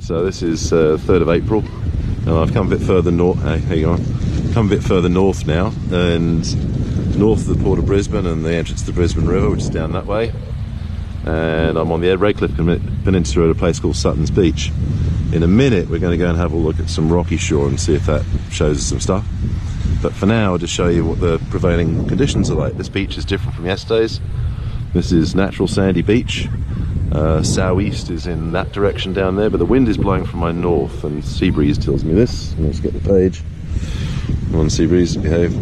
So this is 3rd of April, and I've come a bit further north. Hang on, come a bit further north now, and north of the port of Brisbane and the entrance to the Brisbane River, which is down that way. And I'm on the Redcliffe Peninsula at a place called Sutton's Beach. In a minute, we're going to go and have a look at some rocky shore and see if that shows us some stuff. But for now, I'll just show you what the prevailing conditions are like. This beach is different from yesterday's. This is natural sandy beach. Southeast is in that direction down there, but the wind is blowing from my north, and sea breeze tells me this. Let's get the page. Come on, sea breeze, behave.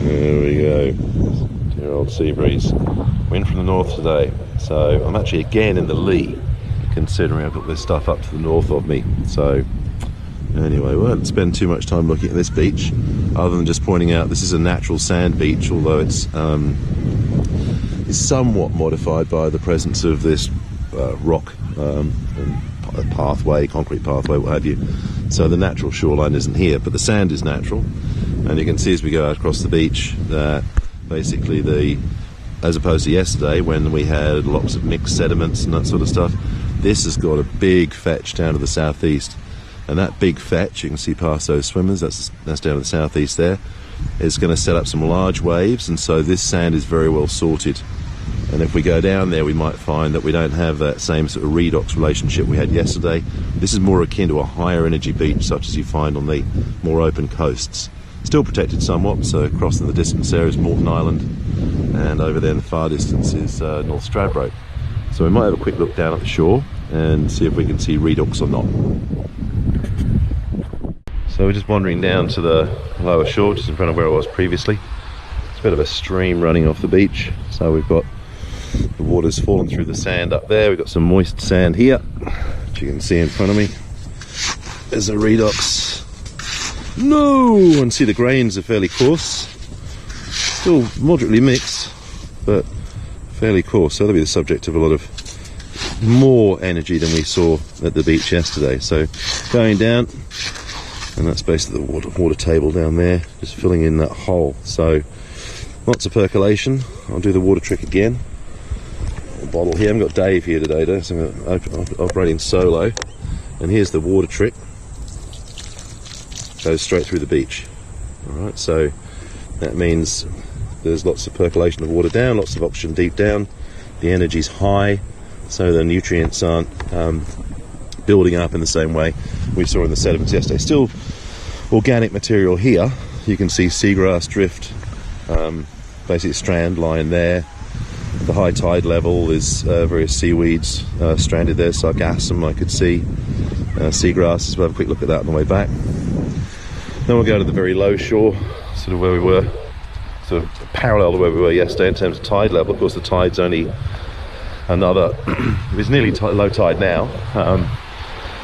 There we go. Dear old sea breeze. Wind from the north today. So I'm actually again in the lee, considering I've got this stuff up to the north of me. So anyway, we won't spend too much time looking at this beach, other than just pointing out this is a natural sand beach, although it's somewhat modified by the presence of this rock pathway, concrete pathway, what have you. So the natural shoreline isn't here, but the sand is natural. And you can see as we go out across the beach that basically as opposed to yesterday when we had lots of mixed sediments and that sort of stuff, this has got a big fetch down to the southeast. And that big fetch, you can see past those swimmers, that's down to the southeast there, is going to set up some large waves, and so this sand is very well sorted. And if we go down there, we might find that we don't have that same sort of redox relationship we had yesterday. This is more akin to a higher energy beach, such as you find on the more open coasts. Still protected somewhat, so across in the distance there is Moreton Island, and over there in the far distance is North Stradbroke. So we might have a quick look down at the shore and see if we can see redox or not. So we're just wandering down to the lower shore, just in front of where I was previously. It's a bit of a stream running off the beach, so we've got the water's fallen through the sand up there. We've got some moist sand here, which you can see in front of me. There's a redox. No! And see the grains are fairly coarse. Still moderately mixed, but fairly coarse. So that'll be the subject of a lot of more energy than we saw at the beach yesterday. So going down, and that's basically the water table down there, just filling in that hole. So lots of percolation. I'll do the water trick again. A bottle here. I haven't got Dave here today, though, so I'm operating solo. And here's the water trick. Goes straight through the beach. Alright, so that means there's lots of percolation of water down, lots of oxygen deep down. The energy's high, so the nutrients aren't building up in the same way we saw in the sediments yesterday. Still organic material here. You can see seagrass drift, basically a strand line there. The high tide level is various seaweeds stranded there, sargassum I could see, seagrasses. We'll have a quick look at that on the way back. Then we'll go to the very low shore, sort of where we were, sort of parallel to where we were yesterday in terms of tide level. Of course the tide's only another, it's nearly low tide now,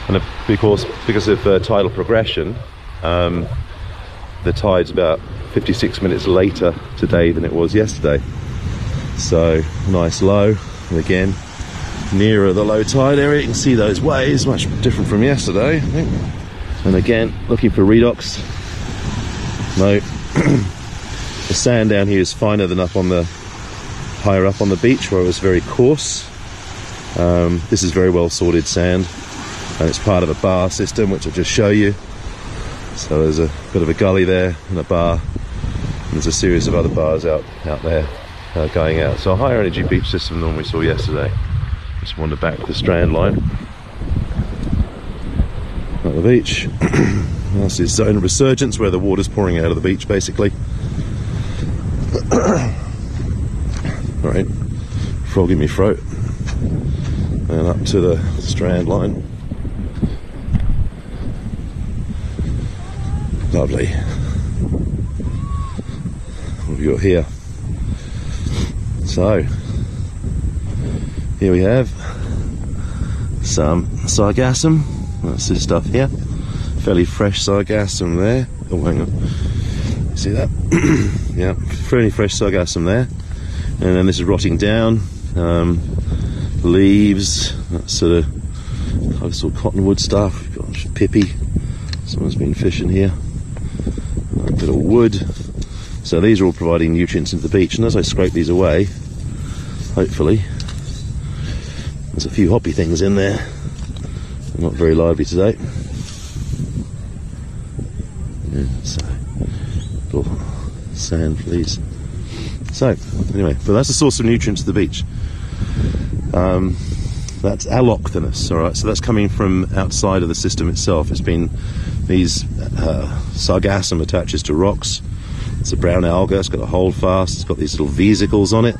and of course because of tidal progression, the tide's about 56 minutes later today than it was yesterday. So nice low, and again nearer the low tide area you can see those waves, much different from yesterday I think. And again looking for redox. No. The sand down here is finer than up on the higher up on the beach where it was very coarse. This is very well sorted sand, and it's part of a bar system which I'll just show you. So there's a bit of a gully there and a bar, and there's a series of other bars out there going out. So a higher energy beach system than we saw yesterday. Just wander back to the strand line at the beach. This is zone of resurgence where the water's pouring out of the beach basically. Alright, frog in my throat. And up to the strand line. Lovely. What have you got here? So, here we have some sargassum. That's this stuff here. Fairly fresh sargassum there. Oh, hang on. See that? Yeah, fairly fresh sargassum there. And then this is rotting down. Leaves, that sort of cottonwood stuff. We've got pippy. Someone's been fishing here. A bit of wood. So these are all providing nutrients into the beach, and as I scrape these away, hopefully There's a few hoppy things in there. Not very lively today. Yeah, so little sand fleas. So anyway, but that's the source of nutrients to the beach. That's allochthonous, all right. So that's coming from outside of the system itself. It's been these sargassum attaches to rocks. It's a brown alga. It's got a holdfast. It's got these little vesicles on it,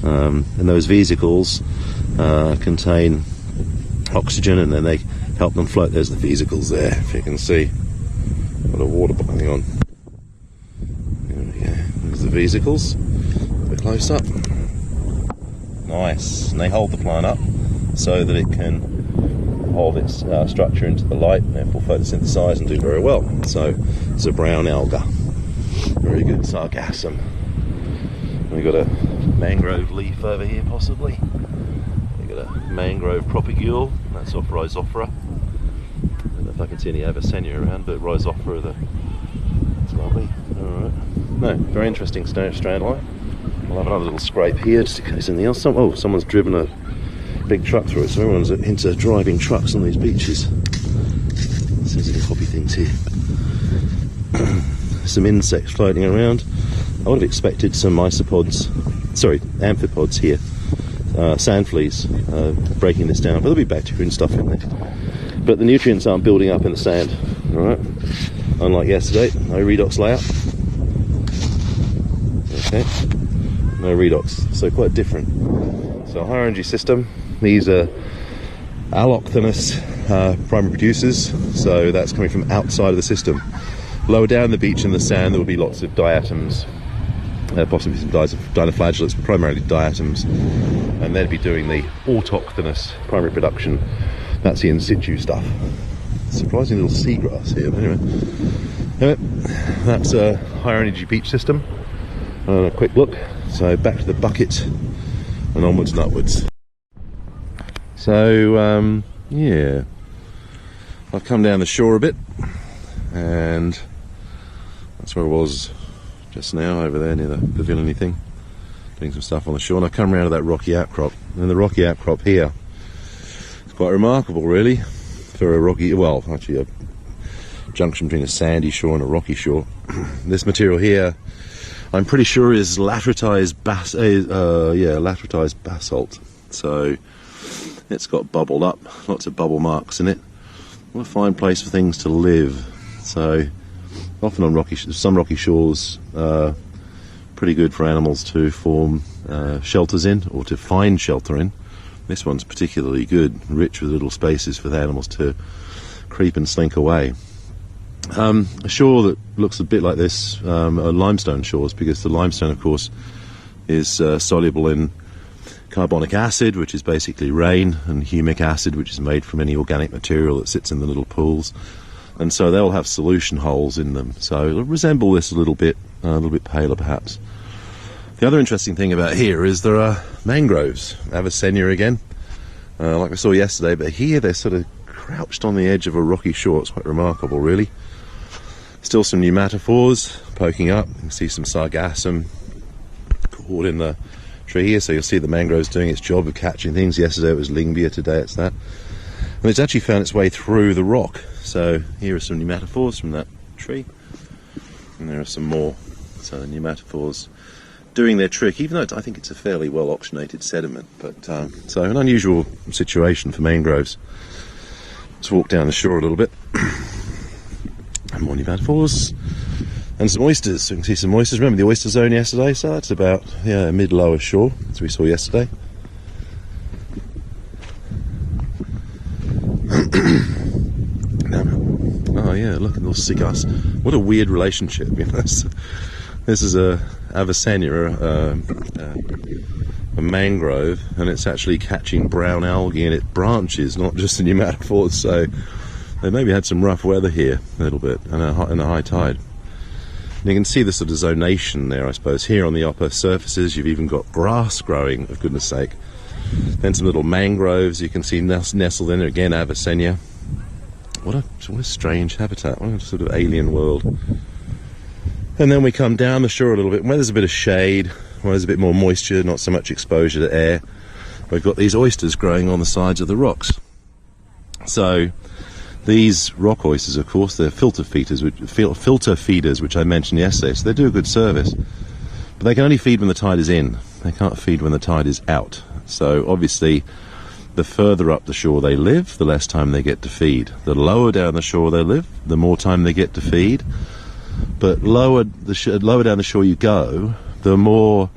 and those vesicles contain oxygen, and then they help them float. There's the vesicles there, if you can see. Got a water bottle. Hang on. There we go. There's the vesicles. A bit close up. Nice. And they hold the plant up so that it can hold its structure into the light and therefore photosynthesize and do very well. So it's a brown alga. Very good. Sargassum. We've got a mangrove leaf over here, possibly. We've got a mangrove propagule. That's off Rhizophora. I don't know if I can see any Avicennia around, but Rhizophora, it's lovely. Alright. No, very interesting strand line. We'll have another little scrape here just in case anything else. Oh, someone's driven a big truck through it, so everyone's into driving trucks on these beaches. There's any hoppy things here. Some insects floating around. I would have expected some amphipods here. Sand fleas breaking this down, but there'll be bacteria and stuff in there. But the nutrients aren't building up in the sand, alright? Unlike yesterday, no redox layout. Okay, no redox, so quite different. So higher energy system, these are allochthonous primary producers, so that's coming from outside of the system. Lower down the beach in the sand there will be lots of diatoms, possibly some dinoflagellates, but primarily diatoms, and they'd be doing the autochthonous primary production. That's the in situ stuff. Surprising little seagrass here, but anyway, that's a higher energy beach system. And a quick look. So back to the bucket and onwards and upwards. So yeah, I've come down the shore a bit, and that's where I was just now, over there near the pavilion-y thing, doing some stuff on the shore. And I've come around to that rocky outcrop, and the rocky outcrop here is quite remarkable, really, for a rocky, well, actually a junction between a sandy shore and a rocky shore. This material here, I'm pretty sure, is latritized basalt. So it's got bubbled up, lots of bubble marks in it. What a fine place for things to live. So often on some rocky shores, pretty good for animals to form shelters in, or to find shelter in. This one's particularly good, rich with little spaces for the animals to creep and slink away. A shore that looks a bit like this are limestone shores, because the limestone, of course, is soluble in carbonic acid, which is basically rain, and humic acid, which is made from any organic material that sits in the little pools. And so they'll have solution holes in them. So it'll resemble this a little bit paler perhaps. The other interesting thing about here is there are mangroves, Avicennia again, like I saw yesterday, but here they're sort of crouched on the edge of a rocky shore. It's quite remarkable, really. Still some pneumatophores poking up. You can see some sargassum caught in the tree here, so you'll see the mangrove's doing its job of catching things. Yesterday it was Lingbia, today it's that. And it's actually found its way through the rock. So here are some pneumatophores from that tree, and there are some more. So the pneumatophores doing their trick, even though I think it's a fairly well oxygenated sediment. But so an unusual situation for mangroves. Let's walk down the shore a little bit. And more pneumatophores and some oysters. So you can see some oysters. Remember the oyster zone yesterday? So that's about mid-lower shore, as we saw yesterday. Oh yeah, look at those cigars. What a weird relationship, you know. This is a Avicennia, a mangrove, and it's actually catching brown algae in its branches, not just the pneumatophores. So they maybe had some rough weather here a little bit, and a high tide. And you can see the sort of zonation there, I suppose. Here on the upper surfaces, you've even got grass growing, for goodness sake. Then some little mangroves you can see nestled in there, again Avicennia. What a strange habitat, what a sort of alien world. And then we come down the shore a little bit, where there's a bit of shade, where there's a bit more moisture, not so much exposure to air. we've got these oysters growing on the sides of the rocks. So these rock oysters, of course, they're filter feeders, which I mentioned yesterday, so they do a good service. But they can only feed when the tide is in. They can't feed when the tide is out. So obviously, the further up the shore they live, the less time they get to feed. The lower down the shore they live, the more time they get to feed. But lower down the shore you go, the more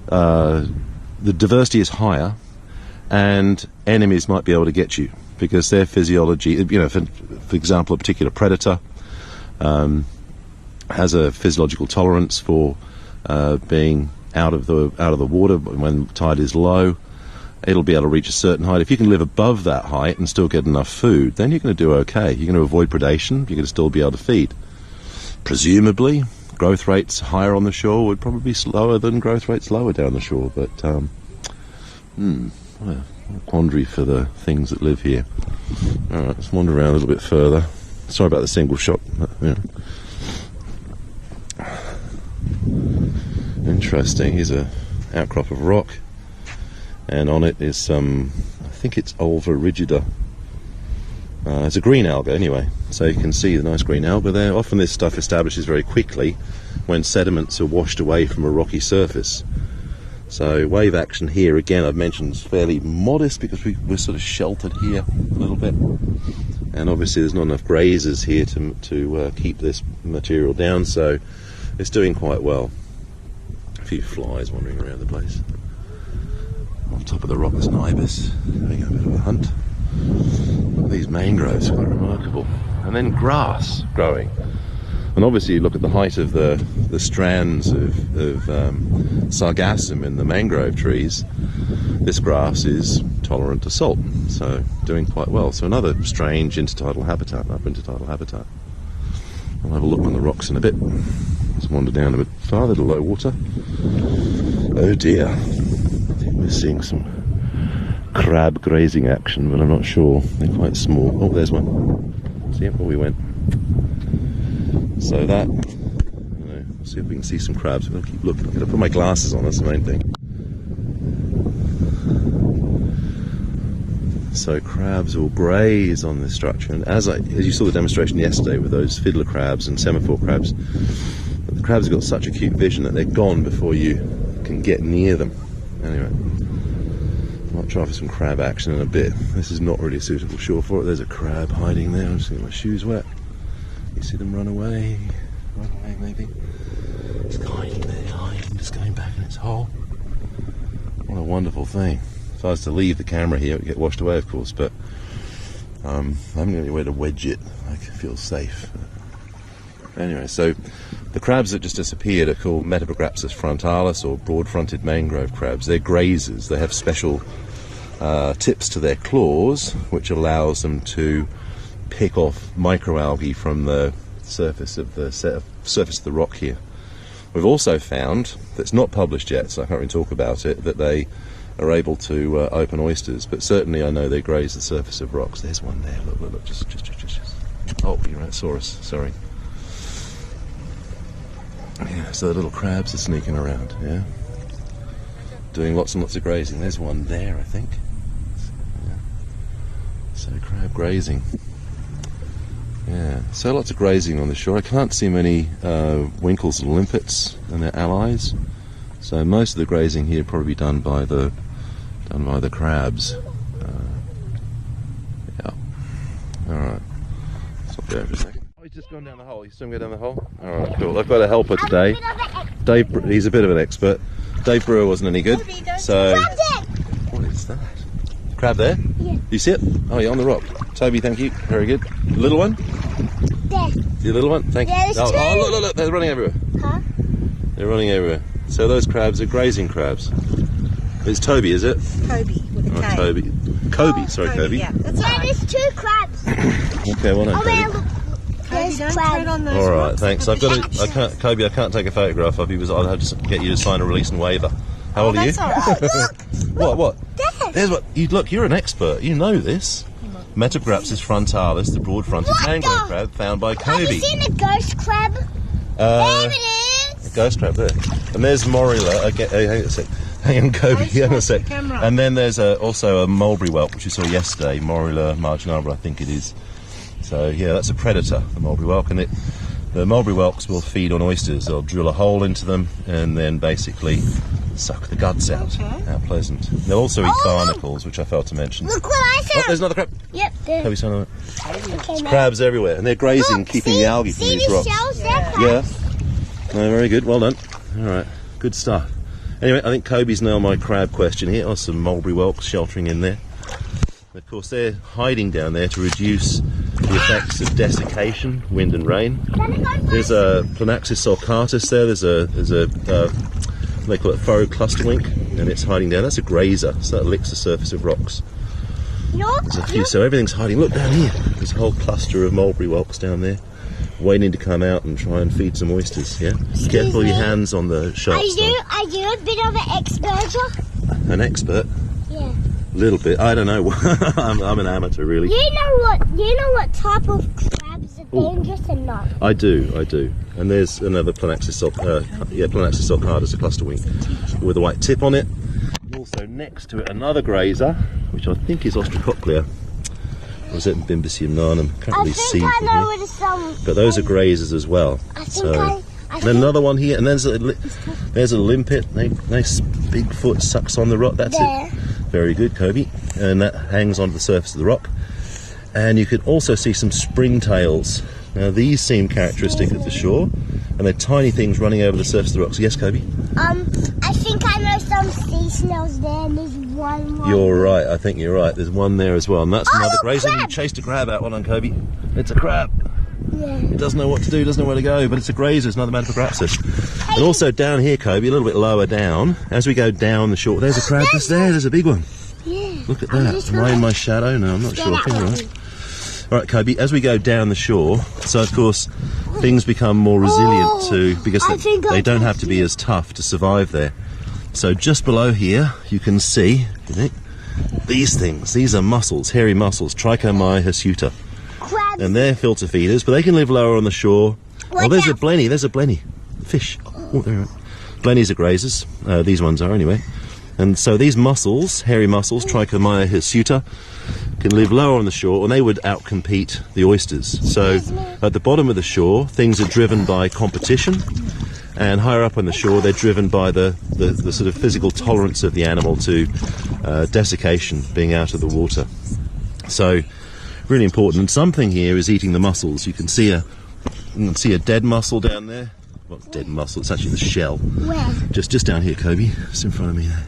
the diversity is higher, and enemies might be able to get you because their physiology, you know, for example, a particular predator has a physiological tolerance for being out of the water when tide is low. It'll be able to reach a certain height. If you can live above that height and still get enough food, then you're going to do okay. You're going to avoid predation. You're going to still be able to feed. Presumably, growth rates higher on the shore would probably be slower than growth rates lower down the shore. But what a quandary for the things that live here. All right, let's wander around a little bit further. Sorry about the single shot. But, interesting. Here's a outcrop of rock, and on it is some, I think it's Ulva rigida. It's a green alga anyway, so you can see the nice green alga there. Often this stuff establishes very quickly when sediments are washed away from a rocky surface. So wave action here, again, I've mentioned, is fairly modest because we're sort of sheltered here a little bit, and obviously there's not enough grazers here to keep this material down, so it's doing quite well. A few flies wandering around the place. On top of the rock there's an ibis having a bit of a hunt. Look at these mangroves, quite remarkable. And then grass growing. And obviously you look at the height of the strands of sargassum in the mangrove trees. This grass is tolerant to salt, so doing quite well. So another strange intertidal habitat, up intertidal habitat. I'll have a look on the rocks in a bit. Let's wander down a bit farther to low water. Oh dear. I think we're seeing some crab grazing action, but I'm not sure. They're quite small. Oh, there's one. See where we went. So that, let's see if we can see some crabs. We'll keep looking. I'm going to put my glasses on, that's the main thing. So crabs will graze on this structure, and as you saw the demonstration yesterday with those fiddler crabs and semaphore crabs, the crabs have got such acute vision that they're gone before you can get near them. Anyway, I might try for some crab action in a bit. This is not really a suitable shore for it. There's a crab hiding there. I'm just getting my shoes wet. You see them run away? Run away maybe? It's hiding there, hiding, just going back in its hole. What a wonderful thing. If I was to leave the camera here, it would get washed away, of course, but I haven't got anywhere to wedge it. I feel safe. Anyway, so the crabs that just disappeared are called Metabographus frontalis, or broad-fronted mangrove crabs. They're grazers. They have special tips to their claws, which allows them to pick off microalgae from the surface of the rock here. We've also found, that's not published yet, so I can't really talk about it, that they are able to open oysters, but certainly I know they graze the surface of rocks. There's one there, look, just. Oh, you're right, Saurus, sorry. Yeah, so the little crabs are sneaking around, yeah? Doing lots and lots of grazing. There's one there, I think. Yeah. So crab grazing. Yeah, so lots of grazing on the shore. I can't see many winkles and limpets and their allies. So most of the grazing here probably done by the crabs. Yeah. All right. Let's not go for a second. Oh, he's just gone down the hole. He's still going down the hole. All right, cool. I've got a helper today. Dave, he's a bit of an expert. Dave Brewer wasn't any good. So what is that? Crab there? Yeah. You see it? Oh, yeah, on the rock. Toby, thank you. Very good. The little one? There. The little one? Thank you. Oh, look, they're running everywhere. Huh? They're running everywhere. So those crabs are grazing crabs. It's Toby, is it? Kobe with a K. Toby. Kobe, sorry, Kobe. Yeah, that's right. There's two crabs. Okay, well done, Kobe. Look. There's crabs. On those all right, thanks. Kobe, I can't take a photograph of you because I'll have to get you to sign a release and waiver. How old are you? Right. Look. What? There's what? Look, you're an expert. You know this. Metabographus frontalis, the broad-fronted mangrove crab found by Kobe. Have you seen a ghost crab? There it is. A ghost crab there. And there's Morula. Hang on a sec. Hang on, Kobe. Don't Hang on a smash sec. the camera. And then there's also a mulberry whelk, which we saw yesterday, Morula marginara, I think it is. So yeah, that's a predator, the mulberry whelk, and the mulberry whelks will feed on oysters. They'll drill a hole into them and then basically suck the guts out. Okay. How pleasant. They'll also eat barnacles, which I failed to mention. Look what I Oh, found. there's another crab. Yep, there. Kobe's on it. Okay, now. Crabs everywhere, and they're grazing, Look, keeping see, the algae from see these the rocks. shells there, Yeah. crabs? No, very good. Well done. All right. Good stuff. Anyway, I think Kobe's nailed my crab question here. Oh, some mulberry whelks sheltering in there. And of course, they're hiding down there to reduce the effects of desiccation, wind and rain. There's a Planaxis sulcatus there. There's a they call it furrowed clusterwink, and it's hiding down. That's a grazer, so that licks the surface of rocks. There's a few, so everything's hiding. Look down here. There's a whole cluster of mulberry whelks down there, waiting to come out and try and feed some oysters. Yeah. Careful your hands on the sharps. Are you a bit of an expert? An expert? Yeah. A little bit. I don't know. I'm an amateur, really. You know what type of crabs are dangerous and not? I do. And there's another Planaxis sulcatus, a clusterwink, with a white tip on it. Also next to it, another grazer, which I think is Ostracochlea. Or is it Bimbicium nanum? Can't I really think see I from know here. where the some. But those are grazers as well. I think So, I then think another one here, and there's a limpet. Nice big foot sucks on the rock. That's there. it. Very good, Kobe. And that hangs onto the surface of the rock. And you can also see some springtails. Now these seem characteristic of the shore, and they're tiny things running over the surface of the rocks. Yes, Kobe? I think I know some sea snails there, and there's one. You're right. I think you're right. There's one there as well, and that's another look, grazer. You crab. chased a crab out. Well done, Kobe. It's a crab. Yeah. It doesn't know what to do, doesn't know where to go, but it's a grazer, it's another Metaphograpsis. And also down here, Kobe, a little bit lower down, as we go down the shore, there's a crab just there, there's a big one. Yeah. Look at that. Am I in my shadow? No, I'm not sure. I think I'm right. All right, Kobe, as we go down the shore, so of course things become more resilient because they don't have to be as tough to survive there. So just below here, you can see these things. These are mussels, hairy mussels, Trichomyia hirsuta. Crabs. And they're filter feeders, but they can live lower on the shore. Oh, there's a blenny, fish. Oh, there we are. Blennies are grazers, these ones are anyway. And so these mussels, hairy mussels, Trichomyia hirsuta, can live lower on the shore, and they would outcompete the oysters. So at the bottom of the shore, things are driven by competition, and higher up on the shore, they're driven by the sort of physical tolerance of the animal to desiccation, being out of the water. So really important. And something here is eating the mussels. You can see a dead mussel down there. Well, dead mussel. It's actually the shell. Where? Just down here, Kobe. Just in front of me there.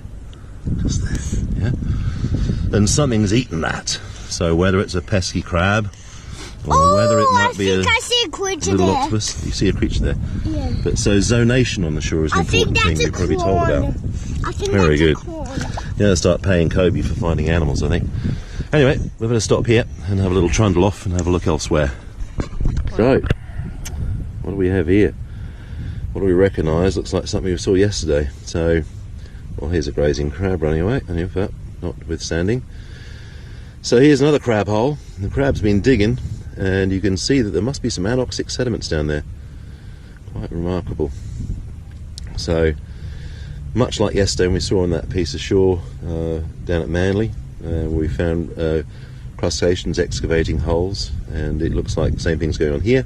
Just there. Yeah. And something's eaten that. So whether it's a pesky crab, or whether it might be I see a creature little there. octopus. You see a creature there. Yeah. But so zonation on the shore is an I think important thing that's a we've probably told corn. about. I think Very that's good. a corn. Yeah, start paying Kobe for finding animals, I think. Anyway, we're going to stop here and have a little trundle off and have a look elsewhere. So, what do we have here? What do we recognise? Looks like something we saw yesterday. So, well, here's a grazing crab running away, and in fact, notwithstanding. So here's another crab hole. The crab's been digging, and you can see that there must be some anoxic sediments down there. Quite remarkable. So, much like yesterday when we saw on that piece of shore down at Manly, we found crustaceans excavating holes, and it looks like the same thing's going on here.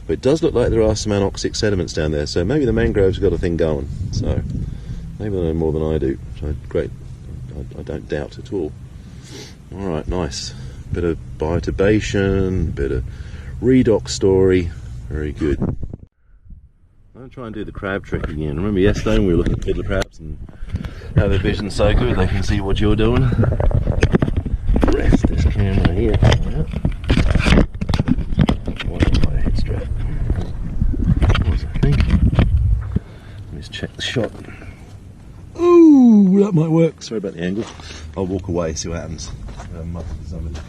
But it does look like there are some anoxic sediments down there, so maybe the mangroves got a thing going. So maybe they know more than I do. So great, I don't doubt at all. All right, nice. Bit of biotubation, bit of redox story. Very good. I'll try and do the crab trick again. Remember yesterday when we were looking at fiddler crabs and how their vision's so good they can see what you're doing? Rest this camera here. What is my head strap? What was I thinking? Let me just check the shot. Ooh, that might work. Sorry about the angle. I'll walk away, see what happens. Somebody.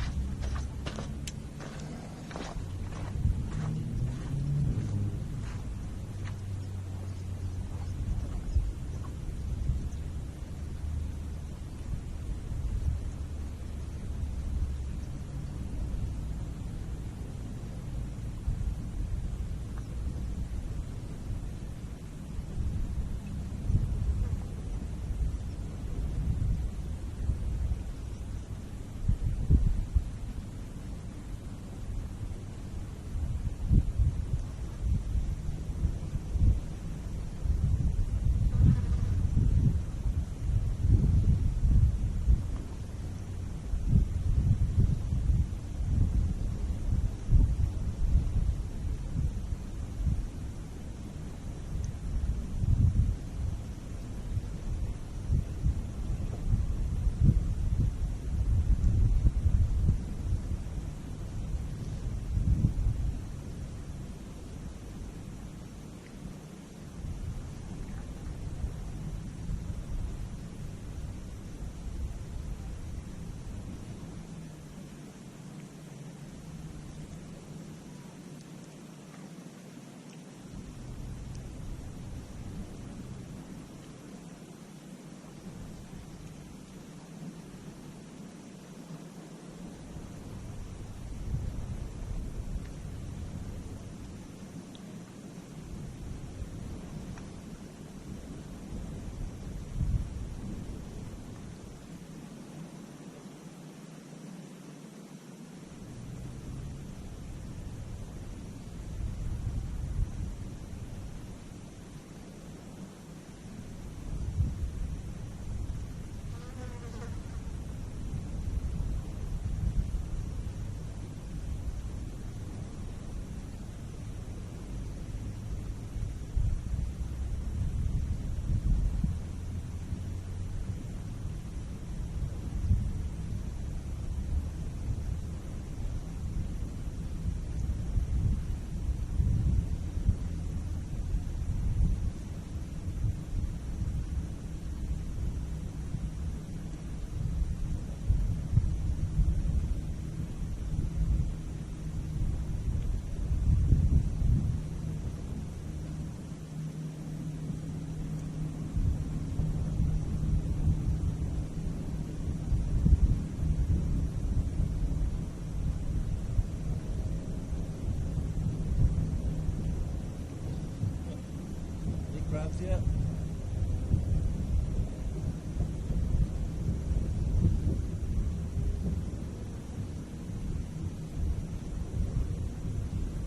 here.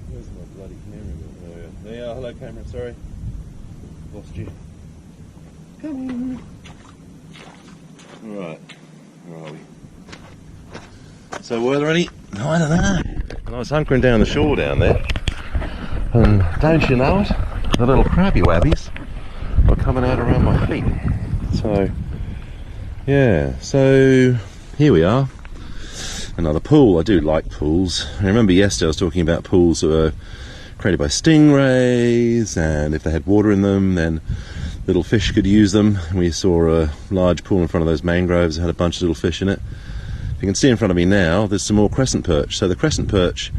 Where's my bloody camera? There you are. Hello, camera. Sorry. Lost you. Come on. Right. Where are we? So were there any? I don't know. And I was hunkering down the shore down there. And don't you know it? The little crabby wabbies are coming out around my feet. So, yeah. So, here we are. Another pool. I do like pools. I remember yesterday I was talking about pools that were created by stingrays, and if they had water in them, then little fish could use them. We saw a large pool in front of those mangroves that had a bunch of little fish in it. If you can see in front of me now, there's some more crescent perch. So the crescent perch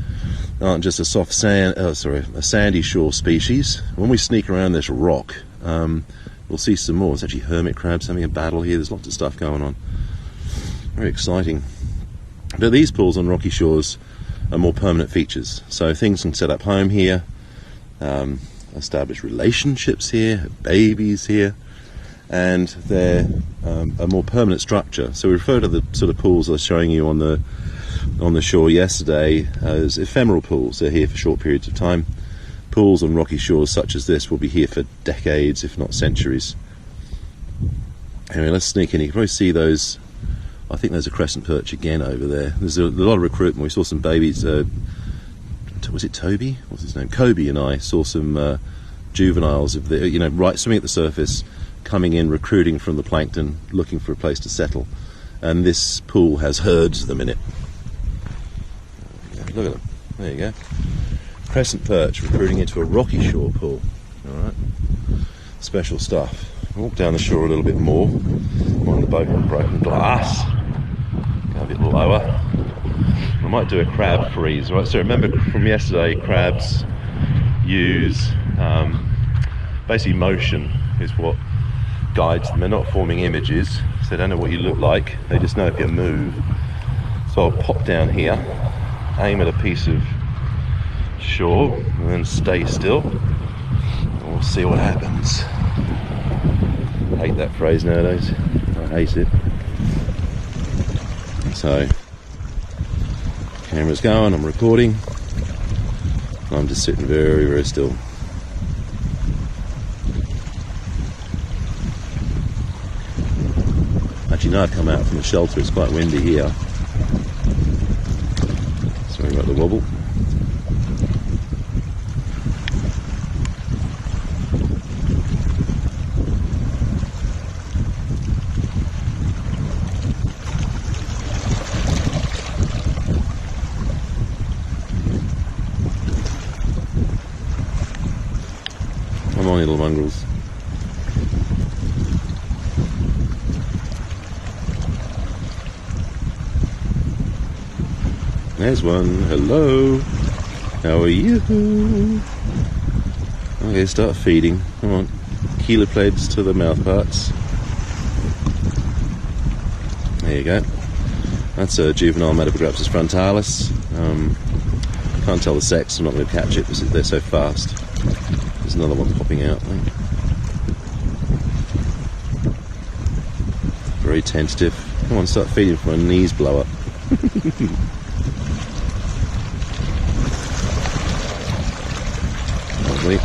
aren't just a a sandy shore species. When we sneak around this rock, we'll see some more. It's actually hermit crabs having a battle here. There's lots of stuff going on. Very exciting. But these pools on rocky shores are more permanent features. So things can set up home here, establish relationships here, have babies here, and they're a more permanent structure. So we refer to the sort of pools I was showing you on the shore yesterday as ephemeral pools. They're here for short periods of time. Pools on rocky shores such as this will be here for decades, if not centuries. Anyway, let's sneak in. You can probably see those. I think there's a crescent perch again over there. There's a lot of recruitment. We saw some babies. Was it Toby? What's his name? Kobe and I saw some juveniles of the, right swimming at the surface, coming in, recruiting from the plankton, looking for a place to settle. And this pool has herds of them in it. Look at them. There you go. Crescent perch recruiting into a rocky shore pool. All right. Special stuff. Walk down the shore a little bit more. I'm on the boat on broken glass. Go a bit lower. I might do a crab freeze. Right. So remember from yesterday, crabs use basically motion is what guides them. They're not forming images, so they don't know what you look like. They just know if you move. So I'll pop down here, aim at a piece of shore, and then stay still. And we'll see what happens. I hate that phrase nowadays. I hate it. So, camera's going, I'm recording. I'm just sitting very, very still. Actually, now I've come out from the shelter, it's quite windy here. Sorry about the wobble. Come on, little mongrels. There's one. Hello. How are you? Okay, start feeding. Come on. Chelopleds to the mouth parts. There you go. That's a juvenile Metabographus frontalis. Can't tell the sex. I'm not going to catch it because they're so fast. There's another one popping out, I think. Very tentative. Come on, start feeding before my knees blow up. Lovely.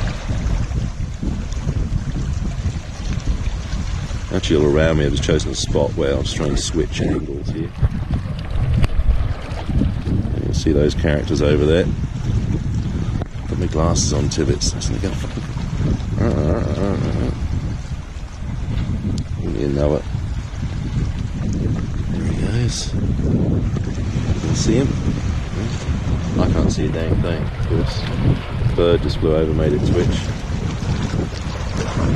Actually, all around me, I've just chosen a spot where I'm just trying to switch angles here. You can see those characters over there. Put my glasses on, Tibbetts. That's gonna go. You know it. There he goes. You can see him. I can't see a dang thing, of course. The bird just flew over, made it twitch.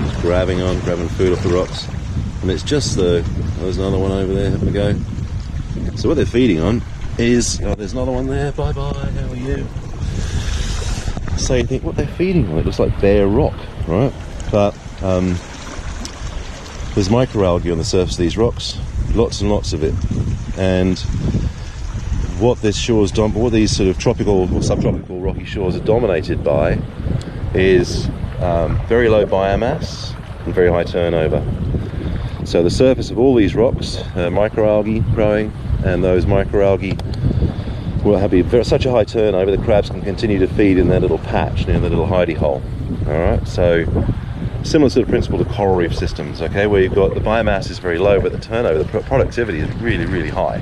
Just grabbing food off the rocks. And it's just there's another one over there having a go. So what they're feeding on is, there's another one there, bye bye, how are you? So you think, what they're feeding on? It looks like bare rock, right? But there's microalgae on the surface of these rocks, lots and lots of it. And what these sort of tropical or subtropical rocky shores are dominated by is very low biomass, and very high turnover. So the surface of all these rocks, microalgae growing, and those microalgae will have such a high turnover the crabs can continue to feed in their little patch near the little hidey hole. Alright, so similar sort of principle to coral reef systems, okay, where you've got the biomass is very low but the turnover, the productivity is really, really high.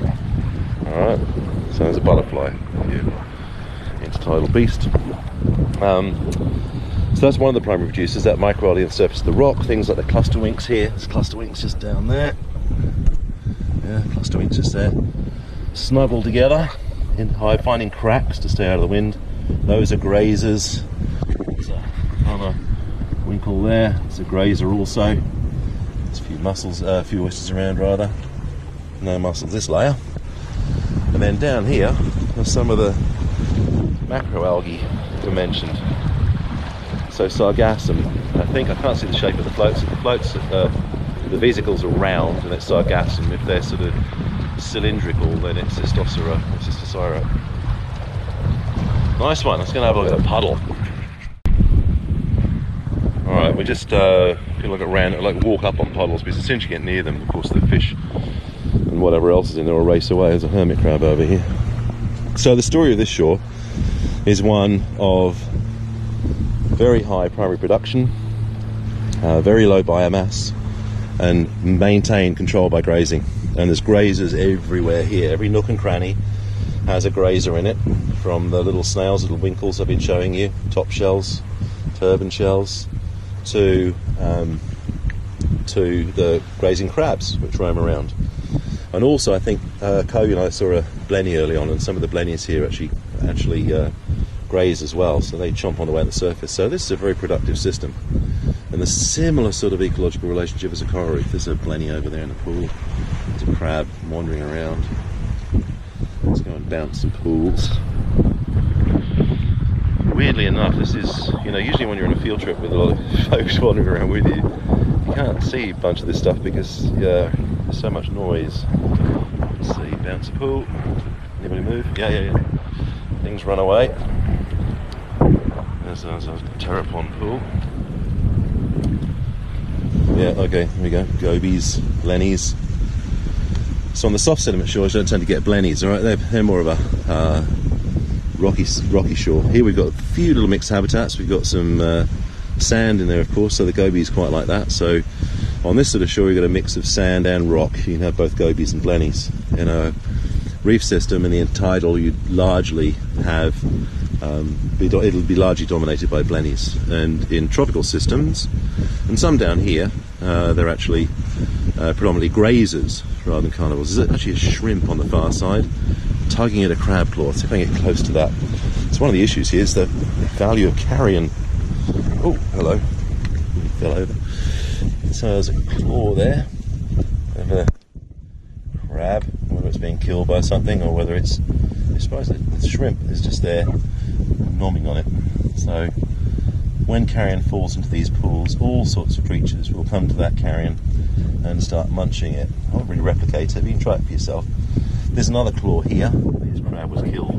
Alright, so there's a butterfly, intertidal beast. So that's one of the primary producers, that microalgae on the surface of the rock, things like the cluster winks here. There's cluster winks just down there. Yeah, cluster winks just there. Snuggled together, finding cracks to stay out of the wind. Those are grazers. There's another winkle there. There's a grazer also. There's a few mussels, a few oysters around rather. No mussels this layer. And then down here are some of the macroalgae we mentioned. So sargassum, I can't see the shape of the floats. If the floats, the vesicles are round and it's sargassum. If they're sort of cylindrical, then it's Cystocera. Nice one. Let's go and have a look at a puddle. All right, we just feel like walk up on puddles because as soon as you get near them, of course, the fish and whatever else is in there will race away. There's a hermit crab over here. So the story of this shore is one of very high primary production, very low biomass, and maintained control by grazing. And there's grazers everywhere here. Every nook and cranny has a grazer in it, from the little snails, little winkles I've been showing you, top shells, turban shells, to the grazing crabs which roam around. And also I think I saw a blenny early on, and some of the blennies here actually graze as well, so they chomp on the way at the surface. So this is a very productive system, and a similar sort of ecological relationship as a coral reef. There's a blenny over there in the pool. There's a crab wandering around. Let's go and bounce some pools. Weirdly enough, this is, usually when you're on a field trip with a lot of folks wandering around with you, you can't see a bunch of this stuff because there's so much noise. Let's see, bounce a pool. Anybody move? Yeah. Things run away. There's a terrapon pool. Yeah, okay, here we go. Gobies, blennies. So on the soft sediment shores, you don't tend to get blennies, alright? They're more of a rocky shore. Here we've got a few little mixed habitats. We've got some sand in there, of course, so the gobies quite like that. So on this sort of shore, you've got a mix of sand and rock. You can have both gobies and blennies. In a reef system in the intertidal, you'd largely have it'll be largely dominated by blennies, and in tropical systems, and some down here, they're actually predominantly grazers rather than carnivores. There's actually a shrimp on the far side tugging at a crab claw. Let's see if I can get close to that. So one of the issues here is the value of carrion. Oh, hello. He fell over. So there's a claw there of a crab, whether it's being killed by something or whether it's, I suppose the shrimp is just there nomming on it. So when carrion falls into these pools, all sorts of creatures will come to that carrion and start munching it. I won't really replicate it, but you can try it for yourself. There's another claw here. This crab was killed.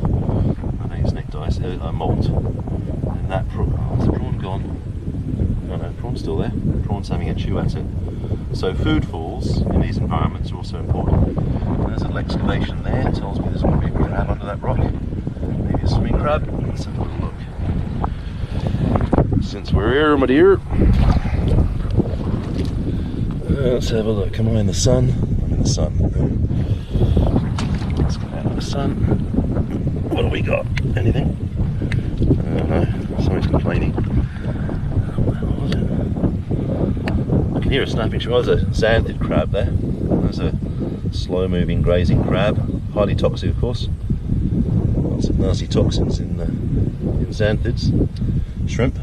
I think his neck dice, molt. And that prawn, is the prawn gone? No, prawn's still there. Prawn's having a chew at it. So food falls in these environments are also important. And there's a little excavation there. It tells me there's going to be a crab under that rock. Maybe a swimming crab. Let's have a little look. Since we're here, my dear. Let's have a look. Am I in the sun? I'm in the sun. Let's come out of the sun. What do we got? Anything? I don't know. Somebody's complaining. What was it? I can hear a snapping. There's a xanthid crab there. There's a slow-moving grazing crab. Highly toxic, of course. Lots of nasty toxins in xanthids. Shrimp,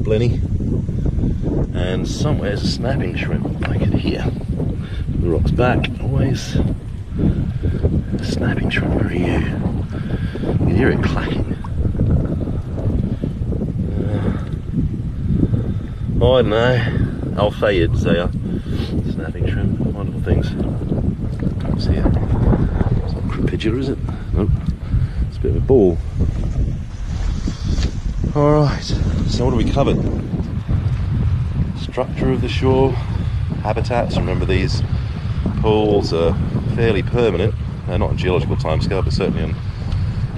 blenny, and somewhere's a snapping shrimp. I can hear. The rock's back, always. Snapping shrimp, where are you? You can hear it clacking. Oh, I don't know. Alphaids, they are. Snapping shrimp, wonderful things. What's here? It's not crepidula, is it? Nope. It's a bit of a ball. Alright, so what have we covered? structure of the shore, habitats. Remember, these pools are fairly permanent, not in geological timescale, but certainly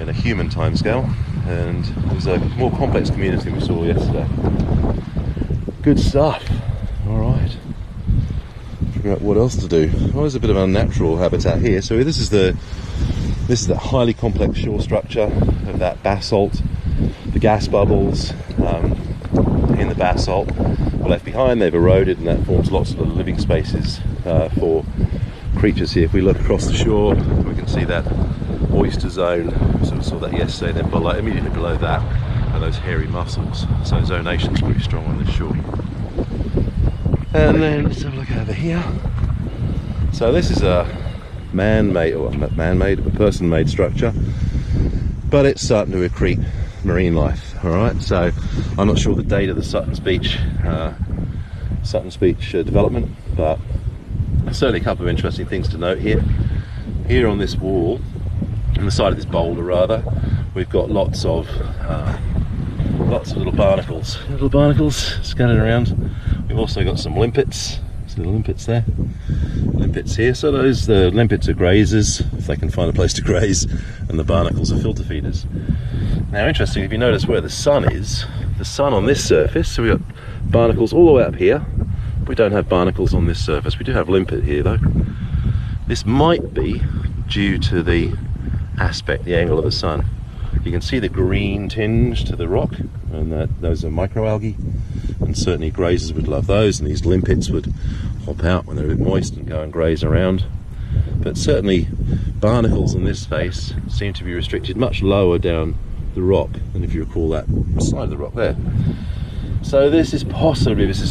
in a human timescale. And there's a more complex community than we saw yesterday. Good stuff. All right. Figure out what else to do. Well, there's a bit of unnatural habitat here. So this is the highly complex shore structure of that basalt. The gas bubbles in the basalt were left behind. They've eroded, and that forms lots of little living spaces for creatures here. If we look across the shore, we can see that oyster zone. So we saw that yesterday. Then below, immediately below that, are those hairy mussels. So zonation's pretty strong on this shore. And then let's have a look over here. So this is a man-made, or not man-made, a person-made structure, but it's starting to accrete marine life. All right. So I'm not sure the date of the Sutton's Beach development, but certainly a couple of interesting things to note here. Here on this wall, on the side of this boulder rather, we've got lots of little barnacles scattered around. We've also got some limpets. See the limpets there? Limpets here. So the limpets are grazers, if they can find a place to graze, and the barnacles are filter feeders. Now, interesting, if you notice where the sun is, the sun on this surface, so we've got barnacles all the way up here. We don't have barnacles on this surface. We do have limpet here though. This might be due to the aspect, the angle of the sun. You can see the green tinge to the rock, and those are microalgae, and certainly grazers would love those, and these limpets would hop out when they're a bit moist and go and graze around. But certainly barnacles on this face seem to be restricted much lower down the rock than, if you recall, that side of the rock there. So this is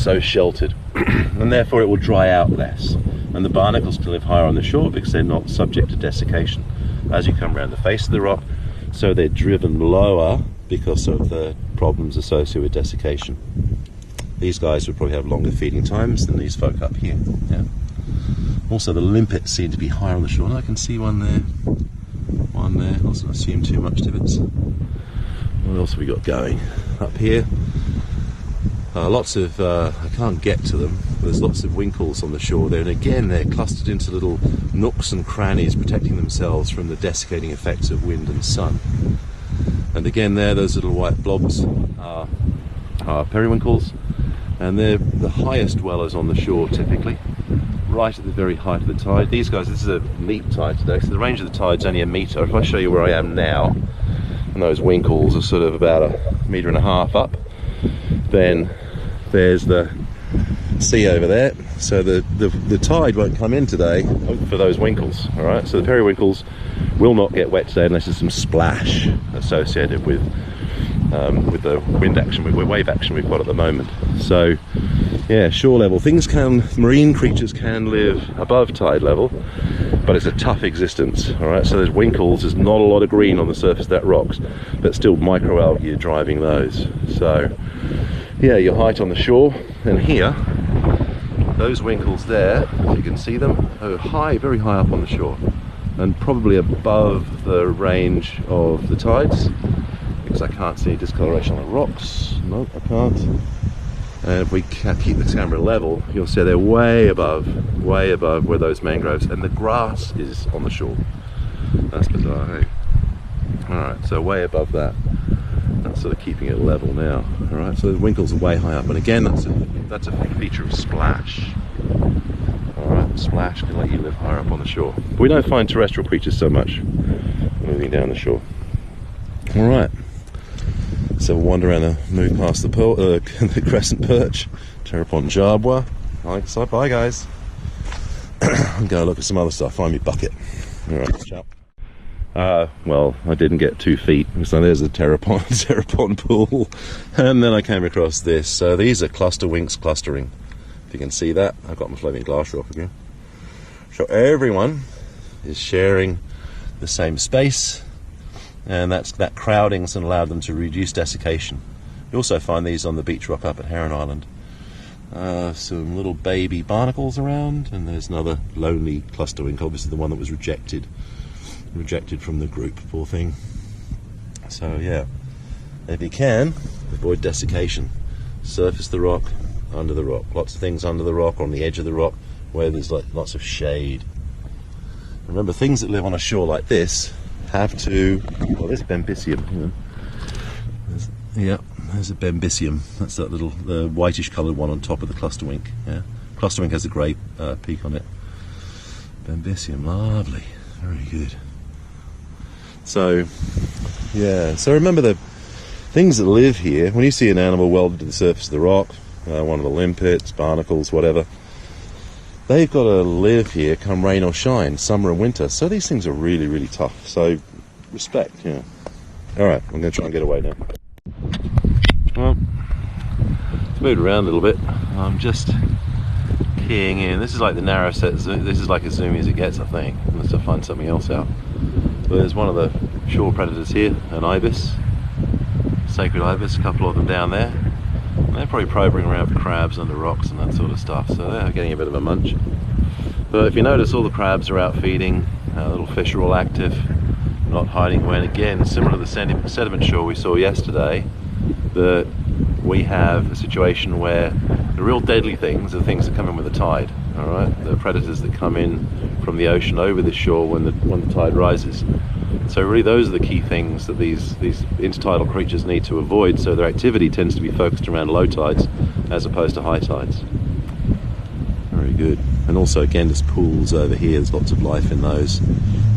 so sheltered and therefore it will dry out less, and the barnacles can live higher on the shore because they're not subject to desiccation as you come around the face of the rock. So they're driven lower because of the problems associated with desiccation. These guys would probably have longer feeding times than these folk up here. Yeah. Also, the limpets seem to be higher on the shore. And I can see one there. I'll not assume too much Tibbetts. What else have we got going up here? Lots of, I can't get to them, but there's lots of winkles on the shore there, and again they're clustered into little nooks and crannies protecting themselves from the desiccating effects of wind and sun. And again there, those little white blobs are periwinkles, and they're the highest dwellers on the shore typically, right at the very height of the tide. These guys, this is a neap tide today, so the range of the tide's only a metre. If I show you where I am now, and those winkles are sort of about 1.5 metres up, then there's the sea over there, so the tide won't come in today for those winkles. All right, so the periwinkles will not get wet today unless there's some splash associated with the wind action, with wave action we've got at the moment. So yeah, shore level marine creatures can live above tide level, but it's a tough existence. All right, so there's winkles, there's not a lot of green on the surface of that rocks, but still microalgae are driving those. So yeah, your height on the shore, and here, those winkles there, if you can see them, are high, very high up on the shore, and probably above the range of the tides, because I can't see any discoloration on the rocks. No, I can't. And if we keep the camera level, you'll see they're way above where those mangroves, and the grass is on the shore. That's bizarre, hey? Alright, so way above that. That's sort of keeping it level now. Alright, so the winkles are way high up, and again that's a feature of splash. Alright, splash can let you live higher up on the shore. But we don't find terrestrial creatures so much moving down the shore. Alright, so we'll wander around and move past the crescent perch, Terrapon jabwa. So bye guys. I'm going to look at some other stuff, find me bucket. Alright, ciao. Well, I didn't get 2 feet, so there's a terrapon pool, and then I came across this. So these are cluster winks clustering. If you can see that, I've got my floating glass rock again. So everyone is sharing the same space, and that crowding's allowed them to reduce desiccation. You also find these on the beach rock up at Heron Island. Some little baby barnacles around, and there's another lonely cluster wink, obviously the one that was rejected from the group, poor thing. So yeah, if you can, avoid desiccation. Surface the rock, under the rock. Lots of things under the rock, on the edge of the rock, where there's like lots of shade. Remember, things that live on a shore like this have to, well, there's Bembicium. There's a Bembicium. That's that little, the whitish coloured one on top of the clusterwink. Yeah, clusterwink has a grey peak on it. Bembicium, lovely, very good. So, yeah, so remember the things that live here. When you see an animal welded to the surface of the rock, one of the limpets, barnacles, whatever, they've got to live here come rain or shine, summer and winter. So these things are really, really tough. So respect, yeah. All right, I'm going to try and get away now. Well, it's moved around a little bit. I'm just keying in. This is like the narrow set zoom. This is like as zoomy as it gets, I think, unless I find something else out. But there's one of the shore predators here, an ibis, sacred ibis, a couple of them down there. And they're probably probing around for crabs under rocks and that sort of stuff, so they're getting a bit of a munch. But if you notice, all the crabs are out feeding, little fish are all active, not hiding away. And again, similar to the sediment shore we saw yesterday, that we have a situation where the real deadly things are the things that come in with the tide. All right, the predators that come in from the ocean over the shore when the tide rises. So really, those are the key things that these intertidal creatures need to avoid. So their activity tends to be focused around low tides as opposed to high tides. Very good. And also, again, there's pools over here. There's lots of life in those,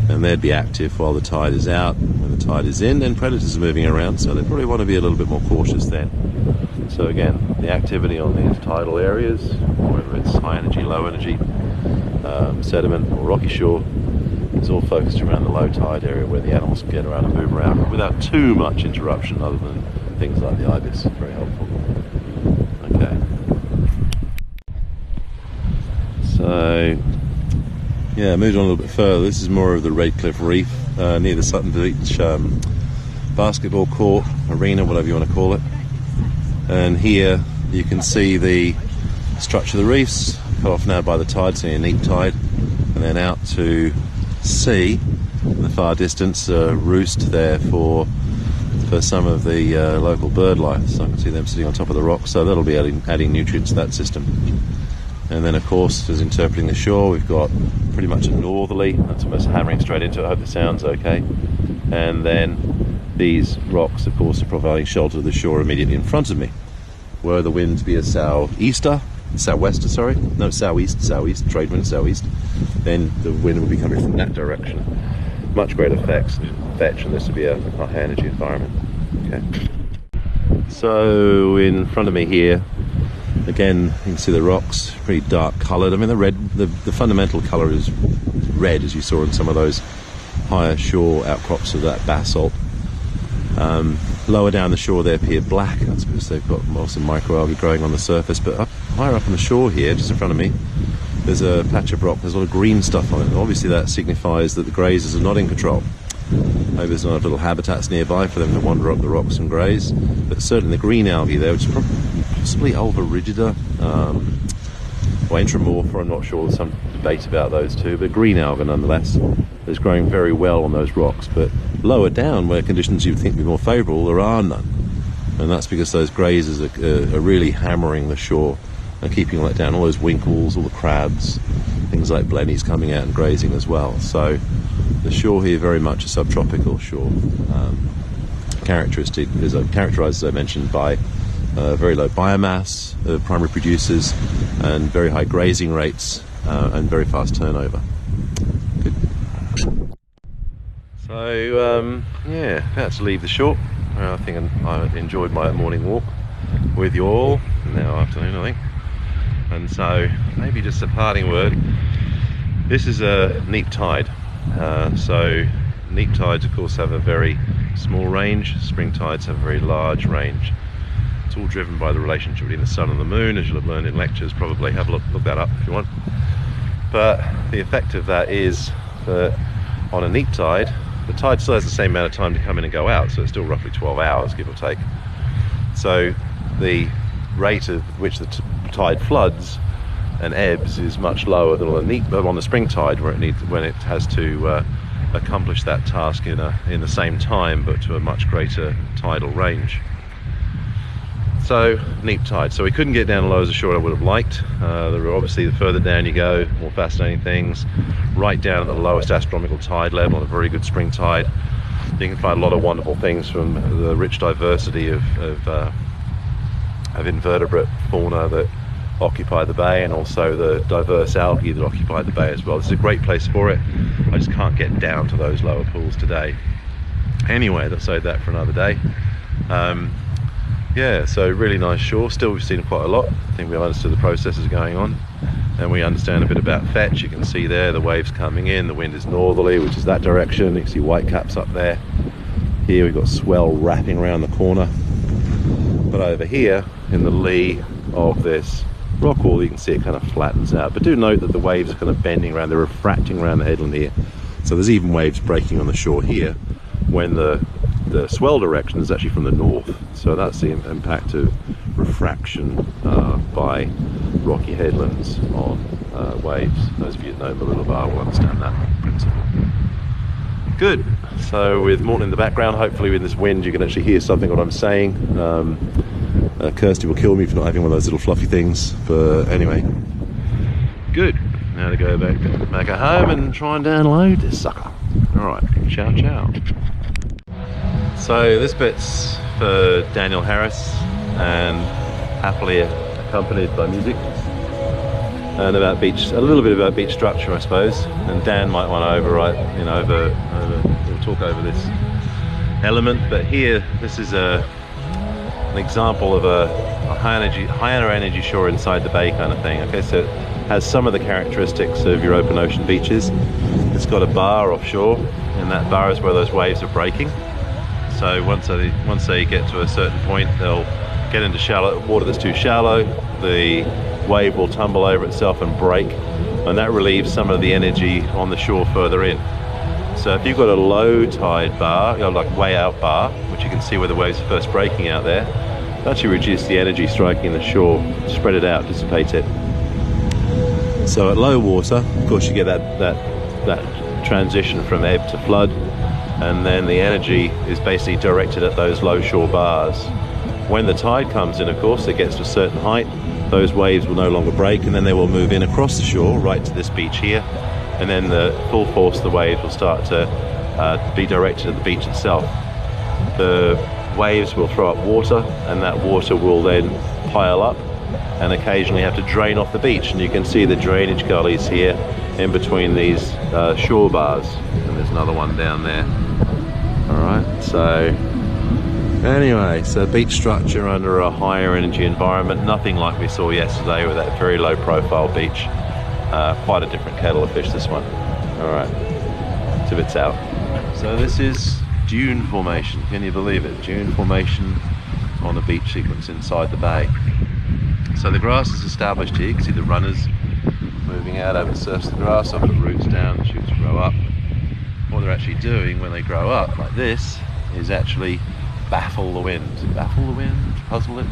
and they'd be active while the tide is out. When the tide is in, then predators are moving around, so they probably want to be a little bit more cautious then. So again, the activity on the intertidal areas, whether it's high energy, low energy, sediment or rocky shore, is all focused around the low tide area where the animals can get around and move around without too much interruption, other than things like the ibis. Very helpful. Okay. So, yeah, moved on a little bit further. This is more of the Redcliffe Reef near the Sutton Beach basketball court, arena, whatever you want to call it. And here you can see the structure of the reefs, cut off now by the tide, so a neap tide, and then out to sea in the far distance, roost there for some of the local bird life. So I can see them sitting on top of the rocks, so that'll be adding nutrients to that system. And then, of course, as interpreting the shore, we've got pretty much a northerly. That's almost hammering straight into it. I hope the sound's okay. And then these rocks, of course, are providing shelter to the shore immediately in front of me. Were the winds be a southeaster, southeast, trade wind southeast, then the wind will be coming from that direction. Much greater fetch, and this would be a high energy environment. Okay. So in front of me here, again, you can see the rocks, pretty dark coloured. I mean, the fundamental colour is red, as you saw in some of those higher shore outcrops of that basalt. Lower down the shore they appear black. That's because they've got some microalgae growing on the surface. But higher up on the shore here, just in front of me, there's a patch of rock. There's a lot of green stuff on it. And obviously that signifies that the grazers are not in control. Maybe there's not little habitats nearby for them to wander up the rocks and graze. But certainly the green algae there, which is possibly Ulva rigida, or Entramorpha, I'm not sure. There's some debate about those two. But green algae nonetheless is growing very well on those rocks. But lower down, where conditions you'd think would be more favourable, there are none. And that's because those grazers are really hammering the shore and keeping all that down. All those winkles, all the crabs, things like blennies coming out and grazing as well. So the shore here very much a subtropical shore. Characterised, as I mentioned, by very low biomass, primary producers, and very high grazing rates, and very fast turnover. Good. So, yeah, about to leave the shore. I think I enjoyed my morning walk with you all, now afternoon I think. And so, maybe just a parting word. This is a neap tide. So, neap tides, of course, have a very small range. Spring tides have a very large range. It's all driven by the relationship between the sun and the moon, as you'll have learned in lectures probably. Have a look that up if you want. But the effect of that is that on a neap tide, the tide still has the same amount of time to come in and go out, so it's still roughly 12 hours, give or take. So the rate at which the tide floods and ebbs is much lower than on the spring tide, when it has to accomplish that task in the same time, but to a much greater tidal range. So, neap tide. So we couldn't get down as low as the shore I would have liked. There were obviously, the further down you go, more fascinating things. Right down at the lowest astronomical tide level, on a very good spring tide, you can find a lot of wonderful things from the rich diversity of invertebrate fauna that occupy the bay, and also the diverse algae that occupy the bay as well. This is a great place for it. I just can't get down to those lower pools today. Anyway, let's save that for another day. Yeah, so really nice shore. Still, we've seen quite a lot. I think we've understood the processes going on, and we understand a bit about fetch. You can see there the waves coming in. The wind is northerly, which is that direction. You can see white caps up there. Here we've got swell wrapping around the corner. But over here in the lee of this rock wall, you can see it kind of flattens out. But do note that the waves are kind of bending around, they're refracting around the headland here. So there's even waves breaking on the shore here when the swell direction is actually from the north. So that's the impact of refraction by rocky headlands on waves. Those of you that know Malulabar will understand that principle. Good. So with Morton in the background, hopefully with this wind you can actually hear something of what I'm saying. Kirsty will kill me for not having one of those little fluffy things, but anyway, good. Now to go back at home and try and download this sucker. Alright, ciao ciao. So this bit's for Daniel Harris, and happily accompanied by music, and about beach, a little bit about beach structure I suppose, and Dan might want to we'll talk over this element. But here, this is an example of a higher energy shore inside the bay kind of thing. Okay, so it has some of the characteristics of your open ocean beaches. It's got a bar offshore, and that bar is where those waves are breaking. So once they get to a certain point, they'll get into shallow water that's too shallow. The wave will tumble over itself and break, and that relieves some of the energy on the shore further in. So if you've got a low tide bar, like way out bar, which you can see where the waves are first breaking out there, it'll actually reduce the energy striking the shore, spread it out, dissipate it. So at low water, of course, you get that transition from ebb to flood, and then the energy is basically directed at those low shore bars. When the tide comes in, of course, it gets to a certain height, those waves will no longer break, and then they will move in across the shore right to this beach here, and then the full force of the waves will start to be directed at the beach itself. The waves will throw up water, and that water will then pile up and occasionally have to drain off the beach, and you can see the drainage gullies here in between these shore bars, and there's another one down there. Alright, so anyway, so beach structure under a higher energy environment, nothing like we saw yesterday with that very low profile beach. Quite a different kettle of fish, this one. Alright, Tibbetts out. So this is dune formation, can you believe it? Dune formation on a beach sequence inside the bay. So the grass is established here. You can see the runners moving out over the surface of the grass. I've put roots down, the shoots grow up. What they're actually doing when they grow up like this is actually baffle the wind. Baffle the wind? Puzzle it?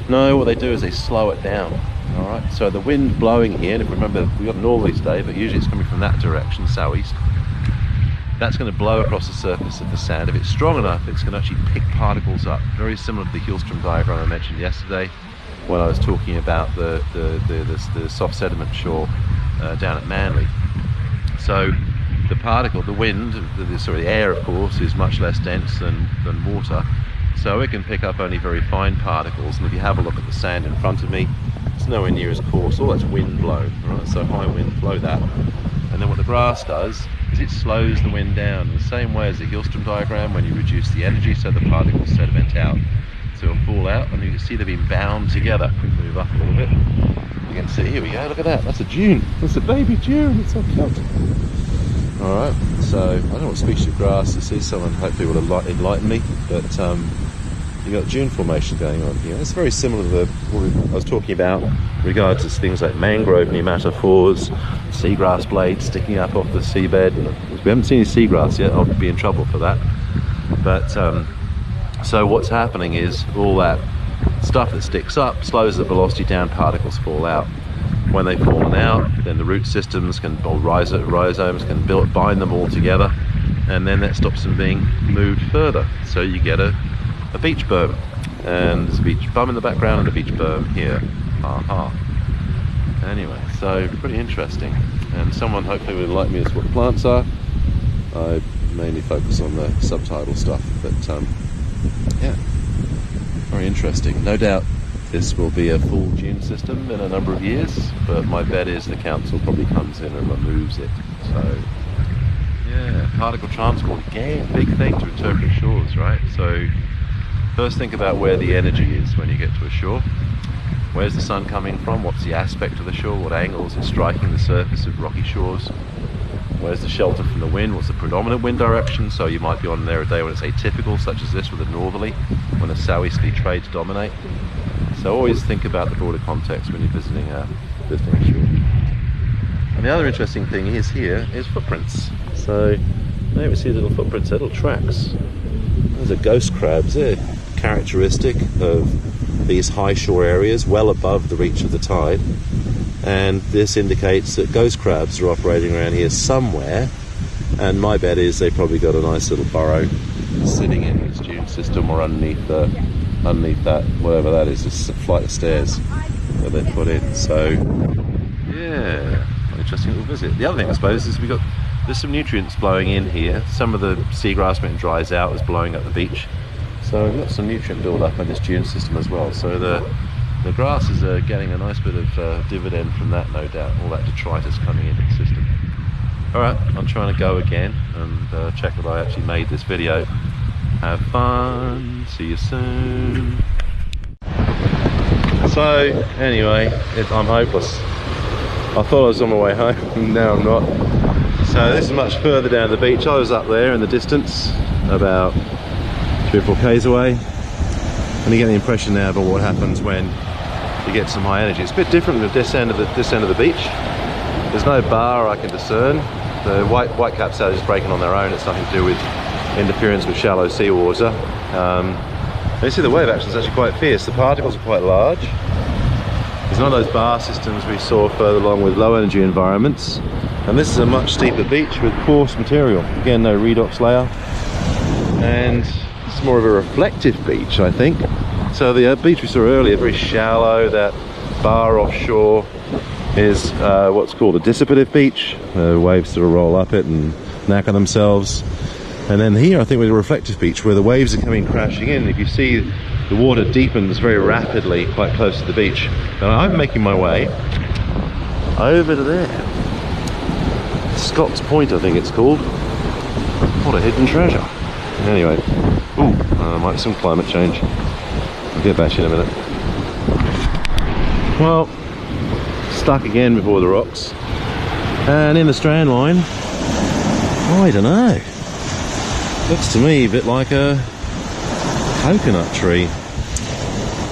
No, what they do is they slow it down. Alright, so the wind blowing here, and if you remember, we've got northerly today, but usually it's coming from that direction, southeast. That's going to blow across the surface of the sand. If it's strong enough, it's going to actually pick particles up. Very similar to the Hillstrom diagram I mentioned yesterday when I was talking about the soft sediment shore down at Manly. So the particle, the wind, the air of course, is much less dense than water. So it can pick up only very fine particles, and if you have a look at the sand in front of me, it's nowhere near as coarse. All that's wind blown, right? So high wind, blow that. And then what the grass does is it slows the wind down in the same way as the Hillstrom diagram when you reduce the energy so the particles sediment out. So it'll fall out, and you can see they've been bound together. If we move up a little bit, you can see, here we go, look at that, that's a dune. That's a baby dune, it's so cute. Alright, so I don't know what species of grass this is, someone hopefully will enlighten me, but you've got dune formation going on here. It's very similar to what I was talking about in regards to things like mangrove nematophores, seagrass blades sticking up off the seabed. We haven't seen any seagrass yet, I'll be in trouble for that. But so what's happening is all that stuff that sticks up slows the velocity down, particles fall out. When they've fallen out, then the root systems or rhizomes can bind them all together, and then that stops them being moved further. So you get a beach berm. and there's a beach bum in the background and a beach berm here. Anyway, so pretty interesting, and someone hopefully will enlighten me as to what the plants are. I mainly focus on the subtidal stuff, but yeah, very interesting. No doubt this will be a full dune system in a number of years, but my bet is the council probably comes in and removes it. So yeah, particle transport, again, big thing to interpret shores, right? So first think about where the energy is when you get to a shore. Where's the sun coming from? What's the aspect of the shore? What angle is it striking the surface of rocky shores? Where's the shelter from the wind? What's the predominant wind direction? So you might be on there a day when it's atypical, such as this with a northerly, when the southeasterly trades dominate. So always think about the broader context when you're visiting a shore. And the other interesting thing is here is footprints. So now we see little footprints, little tracks. Those are ghost crabs. They're characteristic of these high shore areas, well above the reach of the tide. And this indicates that ghost crabs are operating around here somewhere, and my bet is they probably got a nice little burrow sitting in this dune system or underneath that, whatever that is, just a flight of stairs that they put in. So yeah, interesting little visit. The other thing I suppose is there's some nutrients blowing in here. Some of the seagrass when it dries out is blowing up the beach, so we've got some nutrient build up in this dune system as well. So the grasses are getting a nice bit of dividend from that, no doubt, all that detritus coming into the system. Alright, I'm trying to go again and check that I actually made this video. Have fun, see you soon. So, anyway, I'm hopeless. I thought I was on my way home, now I'm not. So this is much further down the beach. I was up there in the distance, about 3 or 4 k's away. And you get the impression now about what happens when you get some high energy. It's a bit different than this end of the beach. There's no bar I can discern. The white caps are just breaking on their own. It's nothing to do with interference with shallow seawater. You see the wave action is actually quite fierce. The particles are quite large. There's none of those bar systems we saw further along with low energy environments. And this is a much steeper beach with coarse material. Again, no redox layer. And it's more of a reflective beach, I think. So the beach we saw earlier, very shallow, that bar offshore is what's called a dissipative beach. The waves sort of roll up it and knacker themselves. And then here I think we're a reflective beach where the waves are coming crashing in. If you see, the water deepens very rapidly quite close to the beach. And I'm making my way over to there. Scott's Point, I think it's called. What a hidden treasure. Anyway, might be some climate change. I'll get back to you in a minute. Well, stuck again before the rocks. And in the strand line, I don't know. Looks to me a bit like a coconut tree.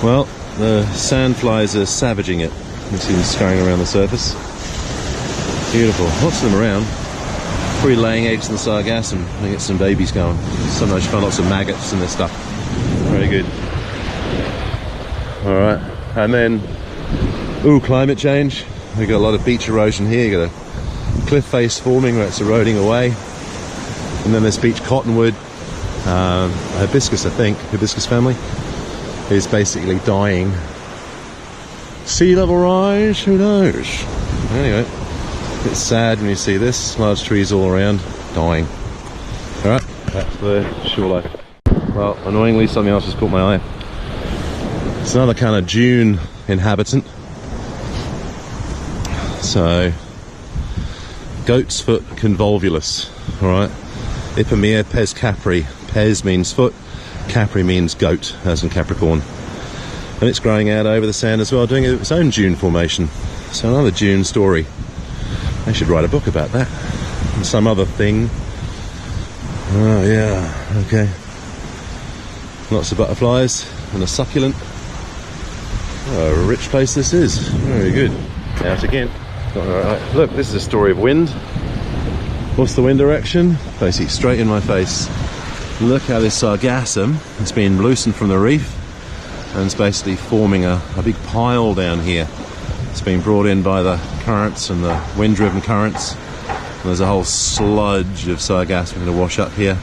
Well, the sandflies are savaging it. You see them scurrying around the surface. Beautiful. Lots of them around. Probably laying eggs in the sargassum. They get some babies going. Sometimes you find lots of maggots in their stuff. Very good. Alright. And then, climate change. We've got a lot of beach erosion here. You've got a cliff face forming where it's eroding away. And then this beach cottonwood, hibiscus, I think, hibiscus family, is basically dying. Sea level rise, who knows? Anyway, it's sad when you see this, large trees all around, dying. Alright, that's the shore life. Well, annoyingly, something else has caught my eye. It's another kind of dune inhabitant. So, goat's foot convolvulus, alright? Ipomea pes capri. Pes means foot, capri means goat, as in Capricorn. And it's growing out over the sand as well, doing its own dune formation. So another dune story. I should write a book about that. And some other thing. Oh yeah, okay. Lots of butterflies and a succulent. Oh, a rich place this is. Very good. Out again. Right. Look, this is a story of wind. What's the wind direction? Basically straight in my face. Look how this sargassum has been loosened from the reef and it's basically forming a big pile down here. It's been brought in by the currents and the wind-driven currents. And there's a whole sludge of sargassum going to wash up here.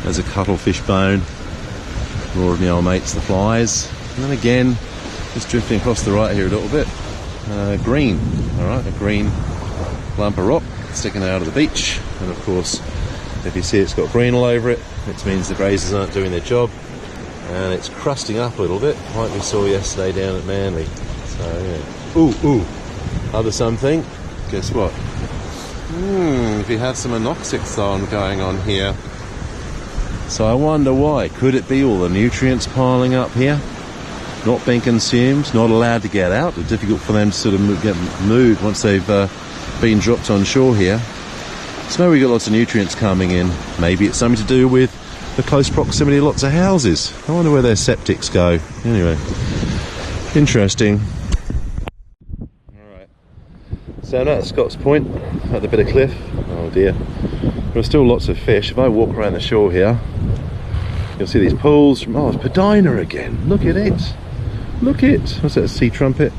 There's a cuttlefish bone. More of my old mates, the flies. And then again, just drifting across the right here a little bit. Green, alright, a green lump of rock sticking out of the beach. And of course, if you see it's got green all over it, it means the grazers aren't doing their job. And it's crusting up a little bit, like we saw yesterday down at Manly. So, yeah. Ooh, other something. Guess what? If you had some anoxic going on here. So I wonder why. Could it be all the nutrients piling up here? Not being consumed, not allowed to get out. It's difficult for them to sort of get moved once they've been dropped on shore here. So maybe we've got lots of nutrients coming in. Maybe it's something to do with the close proximity of lots of houses. I wonder where their septics go. Anyway, interesting. Alright, so now at Scott's Point, at the bit of cliff. Oh dear, there are still lots of fish. If I walk around the shore here, you'll see these pools from, it's Padina again. Look at it. Look it. What's that, a sea trumpet?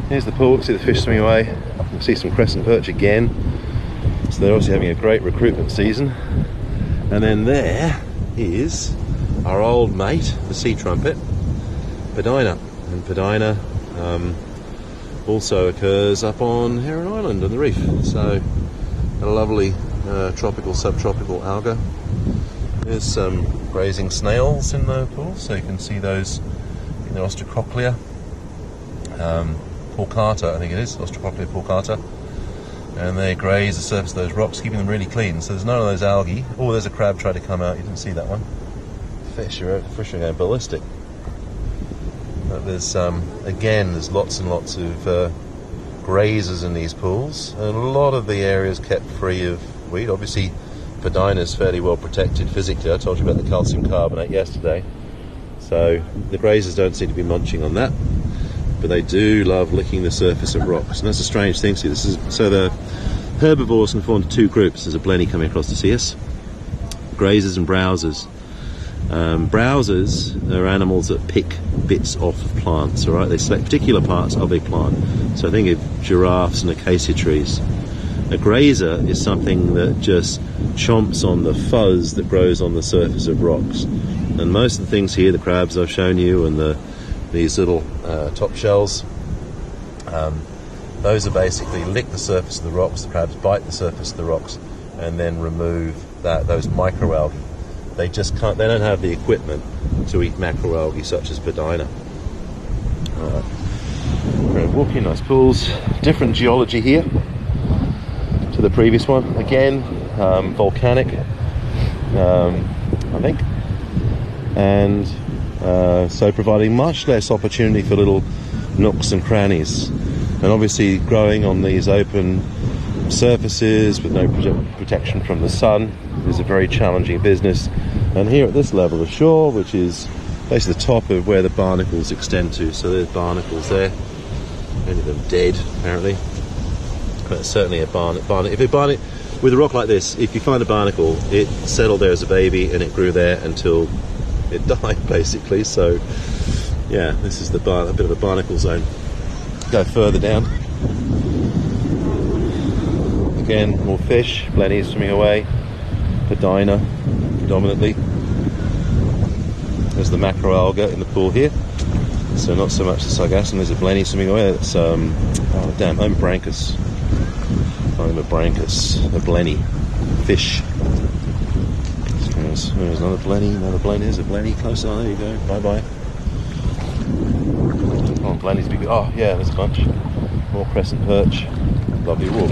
Here's the pool, see the fish swimming away. You'll see some crescent perch again. So they're obviously having a great recruitment season. And then there is our old mate, the sea trumpet, Padina. And Padina also occurs up on Heron Island on the reef. So a lovely tropical, subtropical alga. There's some grazing snails in the pool, so you can see those in the Ostracochlea pulcata, I think it is, Ostracochlea pulcata. And they graze the surface of those rocks, keeping them really clean. So there's none of those algae. Oh, there's a crab trying to come out. You didn't see that one. Fish are going ballistic. But there's again, there's lots and lots of grazers in these pools, and a lot of the areas kept free of weed. Obviously, Padina is fairly well protected physically. I told you about the calcium carbonate yesterday. So the grazers don't seem to be munching on that, but they do love licking the surface of rocks. And that's a strange thing. See, so the herbivores can fall into two groups. There's a blenny coming across to see us. Grazers and browsers. Browsers are animals that pick bits off of plants, all right? They select particular parts of a plant. So think of giraffes and acacia trees. A grazer is something that just chomps on the fuzz that grows on the surface of rocks. And most of the things here, the crabs I've shown you, and these little top shells, those are basically lick the surface of the rocks. The crabs bite the surface of the rocks and then remove those microalgae. They just can't. They don't have the equipment to eat macroalgae such as Padina. We're walking, nice pools. Different geology here to the previous one. Again, volcanic, I think, and so providing much less opportunity for little nooks and crannies. And obviously, growing on these open surfaces with no protection from the sun is a very challenging business. And here at this level of shore, which is basically the top of where the barnacles extend to, so there's barnacles there, many of them dead apparently, but certainly a barnacle. If a barnacle with a rock like this, if you find a barnacle, it settled there as a baby and it grew there until it died basically. So yeah, this is a bit of a barnacle zone. Go further down, again more fish, blennies swimming away, Padina predominantly. There's the macroalga in the pool here, so not so much the sargassum. There's a blenny swimming away. That's Homobrancus, a blenny fish. There's another blenny. There's a blenny close. Oh, there you go. Bye bye. Oh, blenny's big. Oh yeah, there's a bunch more crescent perch. Lovely walk.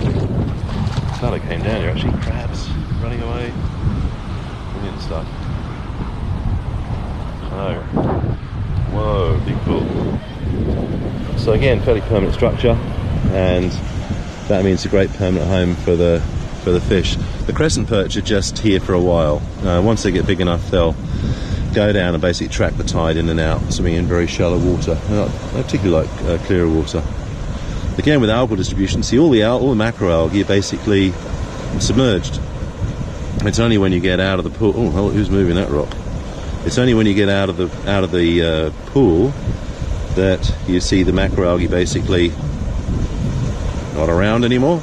Salad came down here actually. Crabs running away. Brilliant stuff. Oh, whoa, big pool. So again, fairly permanent structure, and that means a great permanent home for the fish. The crescent perch are just here for a while. Once they get big enough, they'll go down and basically track the tide in and out, swimming in very shallow water. They particularly like clearer water. Again, with algal distribution, see all the macroalgae are basically submerged. It's only when you get out of the pool. Oh, who's moving that rock? It's only when you get out of the pool that you see the macroalgae basically not around anymore,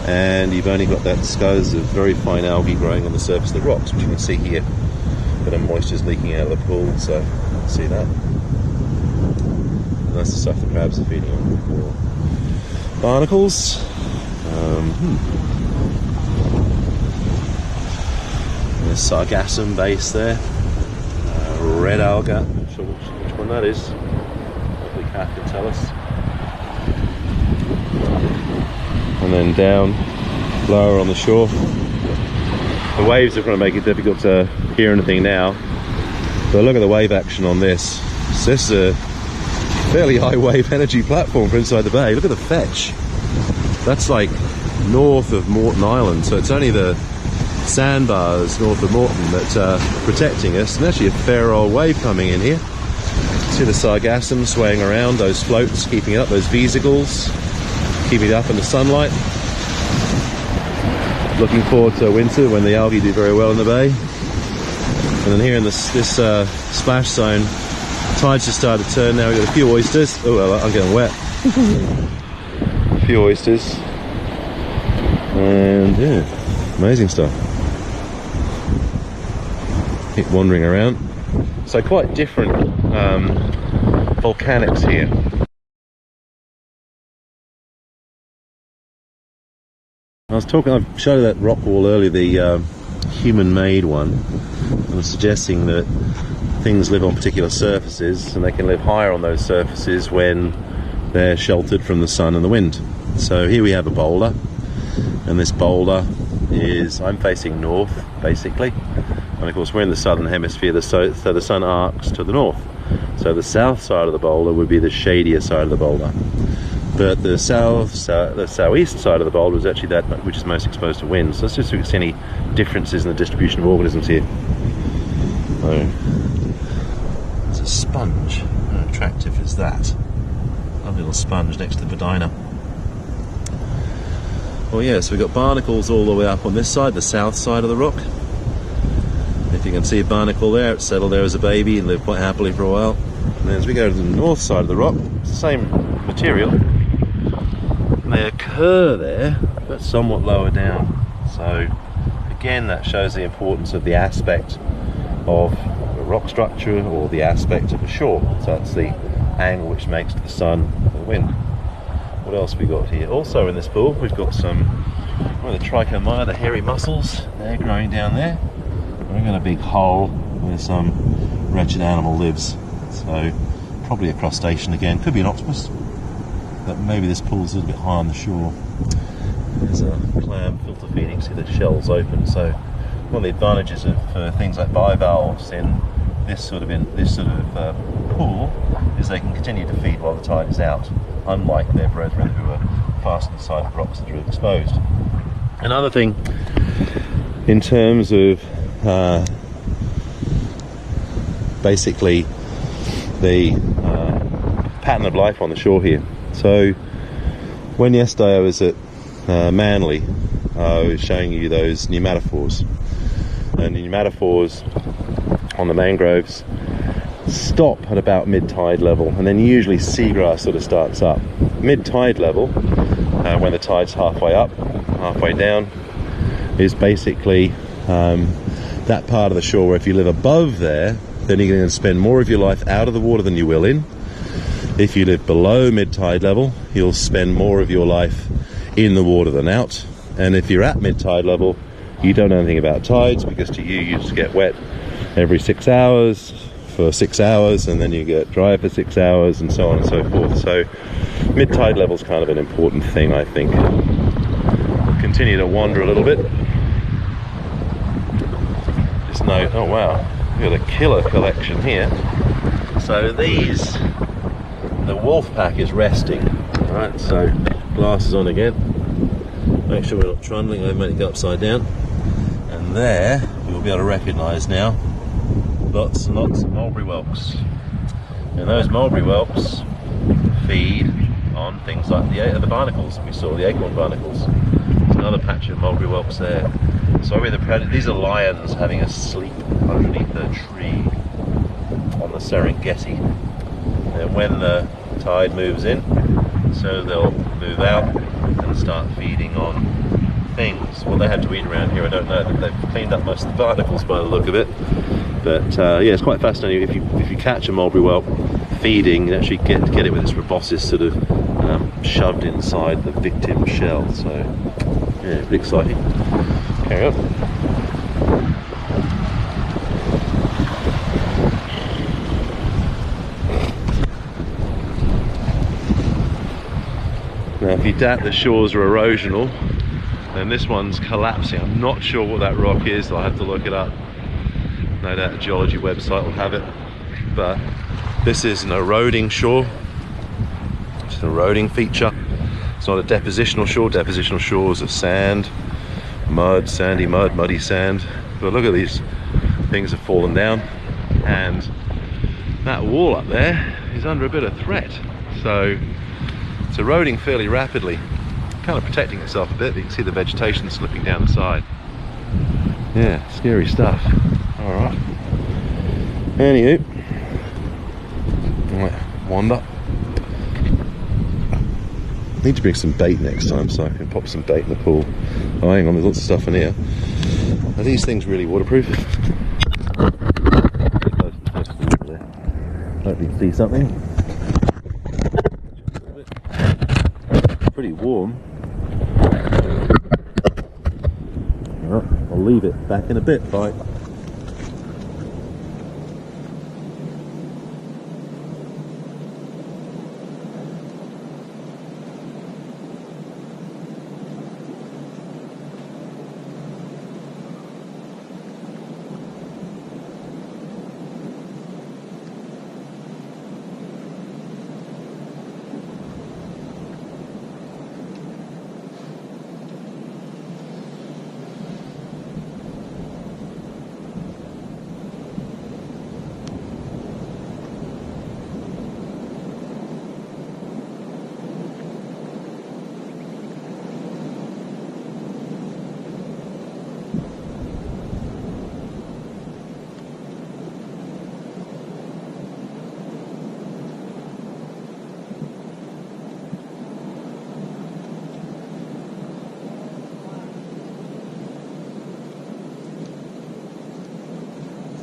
and you've only got that scours of very fine algae growing on the surface of the rocks, which you can see here. bit of moisture is leaking out of the pool, so you can see that. And that's the stuff the crabs are feeding on. Barnacles. There's sargassum base there. Red alga. I'm not sure which one that is. Hopefully Kath can tell us. And then down lower on the shore. The waves are going to make it difficult to hear anything now, but look at the wave action on this. So this is a fairly high wave energy platform for inside the bay. Look at the fetch. That's like north of Morton Island, so it's only the sandbars north of Morton that are protecting us. And actually a fair old wave coming in here. See the sargassum swaying around, those floats keeping it up, those vesicles keeping it up in the sunlight. Looking forward to winter when the algae do very well in the bay. And then here in this splash zone, tides just started to turn now. We've got a few oysters. Oh, well, I'm getting wet. A few oysters. And yeah, amazing stuff. Keep wandering around. So quite different volcanics here. I showed you that rock wall earlier, the human-made one. I was suggesting that things live on particular surfaces, and they can live higher on those surfaces when they're sheltered from the sun and the wind. So here we have a boulder, and this boulder is, I'm facing north, basically. And of course we're in the southern hemisphere, so the sun arcs to the north. So the south side of the boulder would be the shadier side of the boulder. But the southeast side of the boulder is actually that which is most exposed to wind. So let's just see if there's any differences in the distribution of organisms here. So, there's a sponge. How attractive is that? Lovely little sponge next to the Bedina. Well, yeah, so we've got barnacles all the way up on this side, the south side of the rock. If you can see a barnacle there, it's settled there as a baby and lived quite happily for a while. And then as we go to the north side of the rock, it's the same material. They occur there, but somewhat lower down. So again, that shows the importance of the aspect of the rock structure or the aspect of the shore. So that's the angle which makes to the sun and the wind. What else have we got here? Also in this pool, we've got some the trichomya, the hairy mussels. They're growing down there. We've got a big hole where some wretched animal lives. So probably a crustacean again. Could be an octopus. But maybe this pool's a little bit high on the shore. There's a clam filter feeding, see the shell's open. So one of the advantages of things like bivalves in this sort of pool is they can continue to feed while the tide is out, unlike their brethren who are fastened inside of rocks that are exposed. Another thing in terms of basically the pattern of life on the shore here. So when yesterday I was at Manly, I was showing you those pneumatophores, and the pneumatophores on the mangroves stop at about mid-tide level, and then usually seagrass sort of starts up. Mid-tide level, when the tide's halfway up, halfway down, is basically that part of the shore where if you live above there, then you're going to spend more of your life out of the water than you will in. If you live below mid-tide level, you'll spend more of your life in the water than out. And if you're at mid-tide level, you don't know anything about tides, because to you just get wet every 6 hours for 6 hours, and then you get dry for 6 hours, and so on and so forth. So mid-tide level is kind of an important thing, I think. We'll continue to wander a little bit. Just note, oh wow, we've got a killer collection here. So these, the wolf pack is resting. Right, so glasses on again. Make sure we're not trundling, I might go upside down. And there, you'll be able to recognise now, lots and lots of mulberry whelks. And those mulberry whelks feed on things like the barnacles. We saw the acorn barnacles. There's another patch of mulberry whelks there. So these are lions having a sleep underneath a tree on the Serengeti. And when the tide moves in, so they'll move out and start feeding on things. What they have to eat around here, I don't know. They've cleaned up most of the barnacles by the look of it. But yeah, it's quite fascinating. If you catch a mulberry whelk feeding, you actually get it with its proboscis sort of shoved inside the victim shell. So yeah, pretty exciting. Carry on. Now, if you doubt the shores are erosional, then this one's collapsing. I'm not sure what that rock is. I'll have to look it up. No doubt a geology website will have it. But this is an eroding shore. It's an eroding feature. It's not a depositional shore. Depositional shores are sand, mud, sandy mud, muddy sand. But look at these things have fallen down, and that wall up there is under a bit of threat. So it's eroding fairly rapidly, kind of protecting itself a bit. You can see the vegetation slipping down the side. Yeah, scary stuff. All right. Anywho, wander. Need to bring some bait next time so I can pop some bait in the pool. Oh, hang on, there's lots of stuff in here. Are these things really waterproof? Hope you can see something. Pretty warm. Well, I'll leave it. Back in a bit. Bye.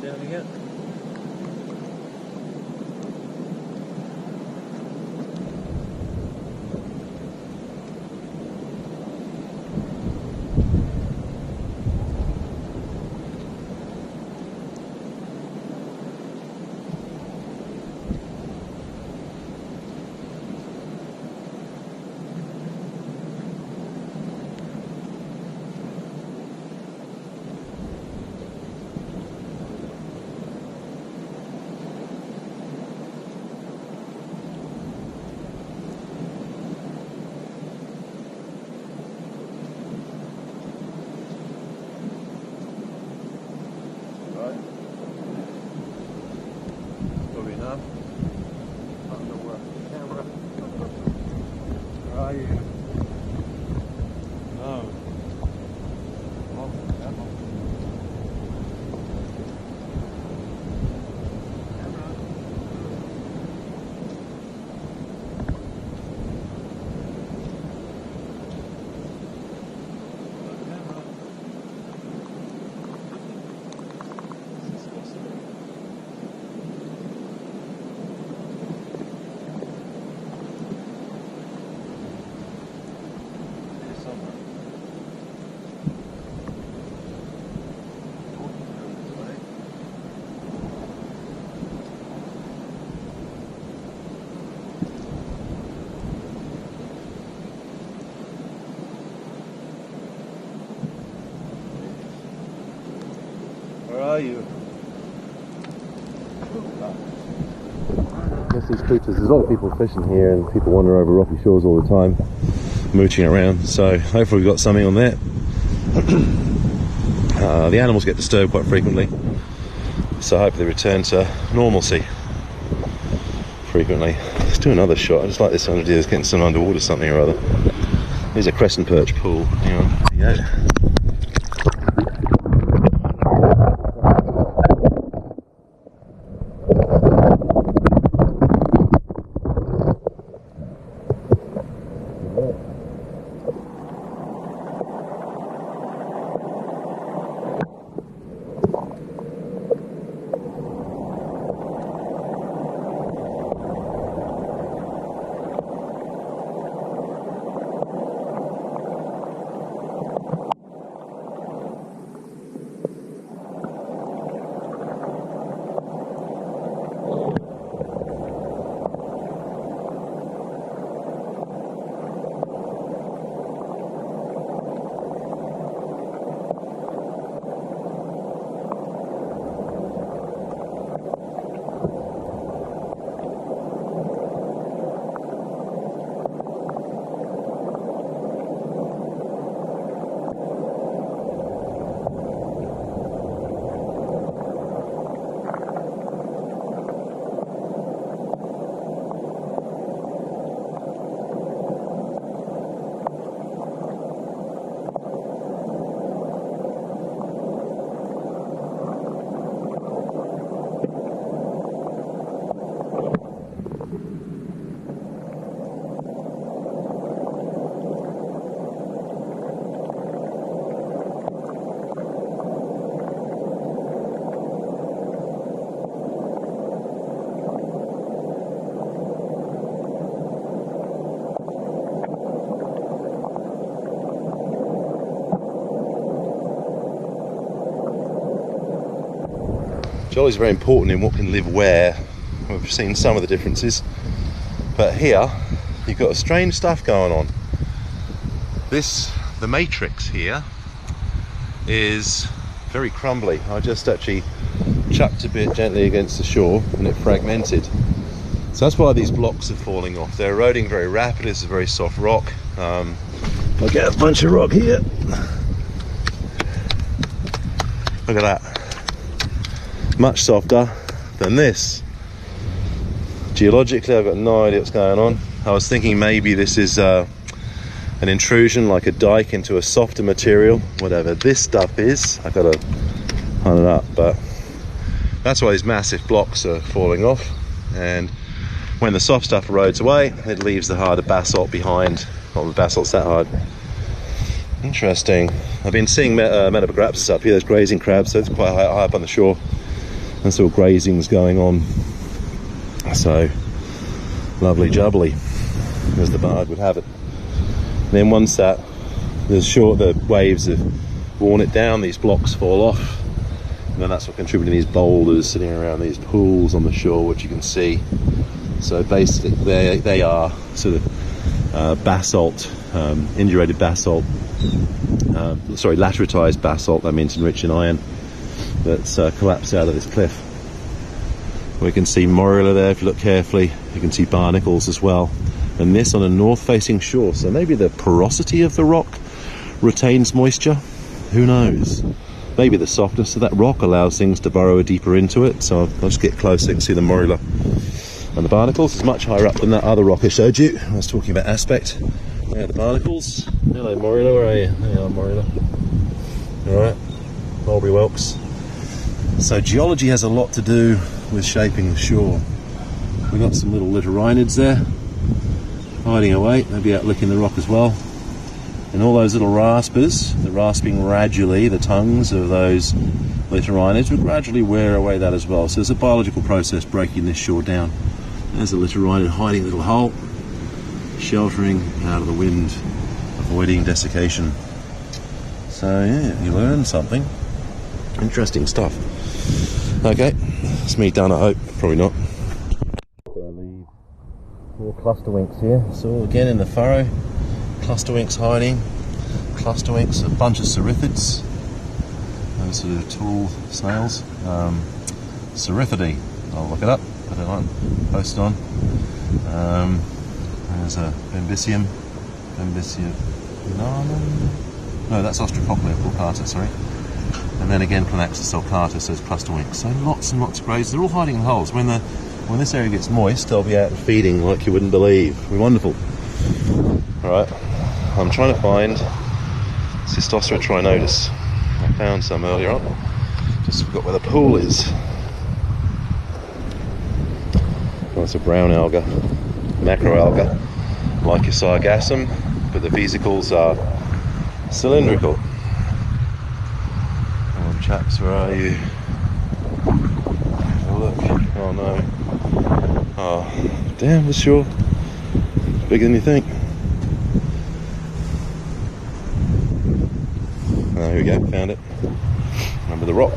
Again. Probably enough. Underwater camera. Where are you? No. Where are you? Yes, these creatures, there's a lot of people fishing here and people wander over rocky shores all the time, mooching around, so hopefully we've got something on there. The animals get disturbed quite frequently, so I hope they return to normalcy frequently. Let's do another shot. I just like this idea of getting some underwater something or other. Here's a crescent perch pool. Hang on, there you go. Geology is very important in what can live where. We've seen some of the differences, but here you've got strange stuff going on. The matrix here is very crumbly. I just actually chucked a bit gently against the shore and it fragmented. So that's why these blocks are falling off. They're eroding very rapidly. This is a very soft rock. I'll get a bunch of rock here. Look at that. Much softer than this. Geologically, I've got no idea what's going on. I was thinking maybe this is an intrusion, like a dike into a softer material. Whatever this stuff is, I've got to hunt it up. But that's why these massive blocks are falling off. And when the soft stuff erodes away, it leaves the harder basalt behind. Not the basalt's that hard. Interesting. I've been seeing Metabographus up here. There's grazing crabs, so it's quite high up on the shore. There's all grazings going on. So, lovely jubbly, as the bard would have it. And then once the waves have worn it down, these blocks fall off. And then that's what contributed to these boulders sitting around these pools on the shore, which you can see. So basically, they are sort of basalt, indurated basalt, lateritized basalt, that means enriched in iron, that's collapsed out of this cliff. We can see morula there if you look carefully. You can see barnacles as well. And this on a north-facing shore. So maybe the porosity of the rock retains moisture. Who knows? Maybe the softness of that rock allows things to burrow deeper into it. So I'll just get closer. You can see the morula and the barnacles. It's much higher up than that other rock I showed you. I was talking about aspect. There are the barnacles. Hello, morula. Where are you? There you are, morula. All right, Mulberry whelks. So geology has a lot to do with shaping the shore. We've got some little littorinids there, hiding away. They'll be out licking the rock as well. And all those little raspers, they're rasping gradually, the tongues of those littorinids will gradually wear away that as well. So there's a biological process breaking this shore down. There's a littorinid hiding a little hole, sheltering out of the wind, avoiding desiccation. So yeah, you learn something. Interesting stuff. Okay, it's me done, I hope. Probably not. More clusterwinks here. So again in the furrow, clusterwinks hiding. Clusterwinks, a bunch of cerithids. Those sort of tall snails. Cerithidae. I'll look it up. Put it on. Post it on. There's a Bembicium. No, that's Ostropochlea pulcata, sorry. And then again Planaxis sulcata, so it's clusterwinks. So lots and lots of grays. They're all hiding in holes. When this area gets moist, they'll be out feeding like you wouldn't believe. We're wonderful. Alright, I'm trying to find Cystostera trinotus. I found some earlier on. Just forgot where the pool is. Oh, it's a brown alga, macroalga, like your sargassum, but the vesicles are cylindrical. Chaps, where are you? Oh look, oh no. Oh, damn, the shore. Bigger than you think. Oh, here we go, found it. Remember the rock.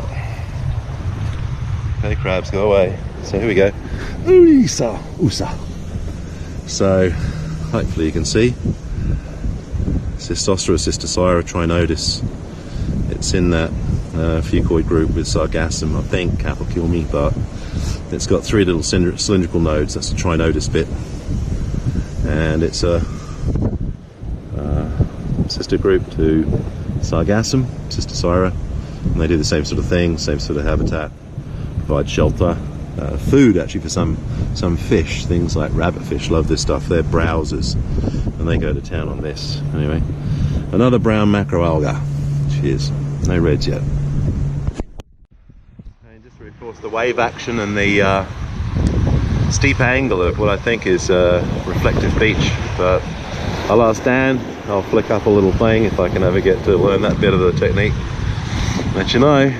Okay, crabs, go away. So here we go. Oosa. So, hopefully you can see. Cystostera cystosira trinotus. It's in that fucoid group with sargassum, I think, Cap will kill me, but it's got three little cylindrical nodes. That's the trinotus bit, and it's a sister group to sargassum, cystosira, and they do the same sort of thing, same sort of habitat, provide shelter, food actually for some fish. Things like rabbitfish love this stuff. They're browsers, and they go to town on this. Anyway, another brown macroalga. Cheers. No reds yet. And just to reinforce the wave action and the steep angle of what I think is a reflective beach, but I'll ask Dan. I'll flick up a little thing if I can ever get to learn that bit of the technique. Let you know.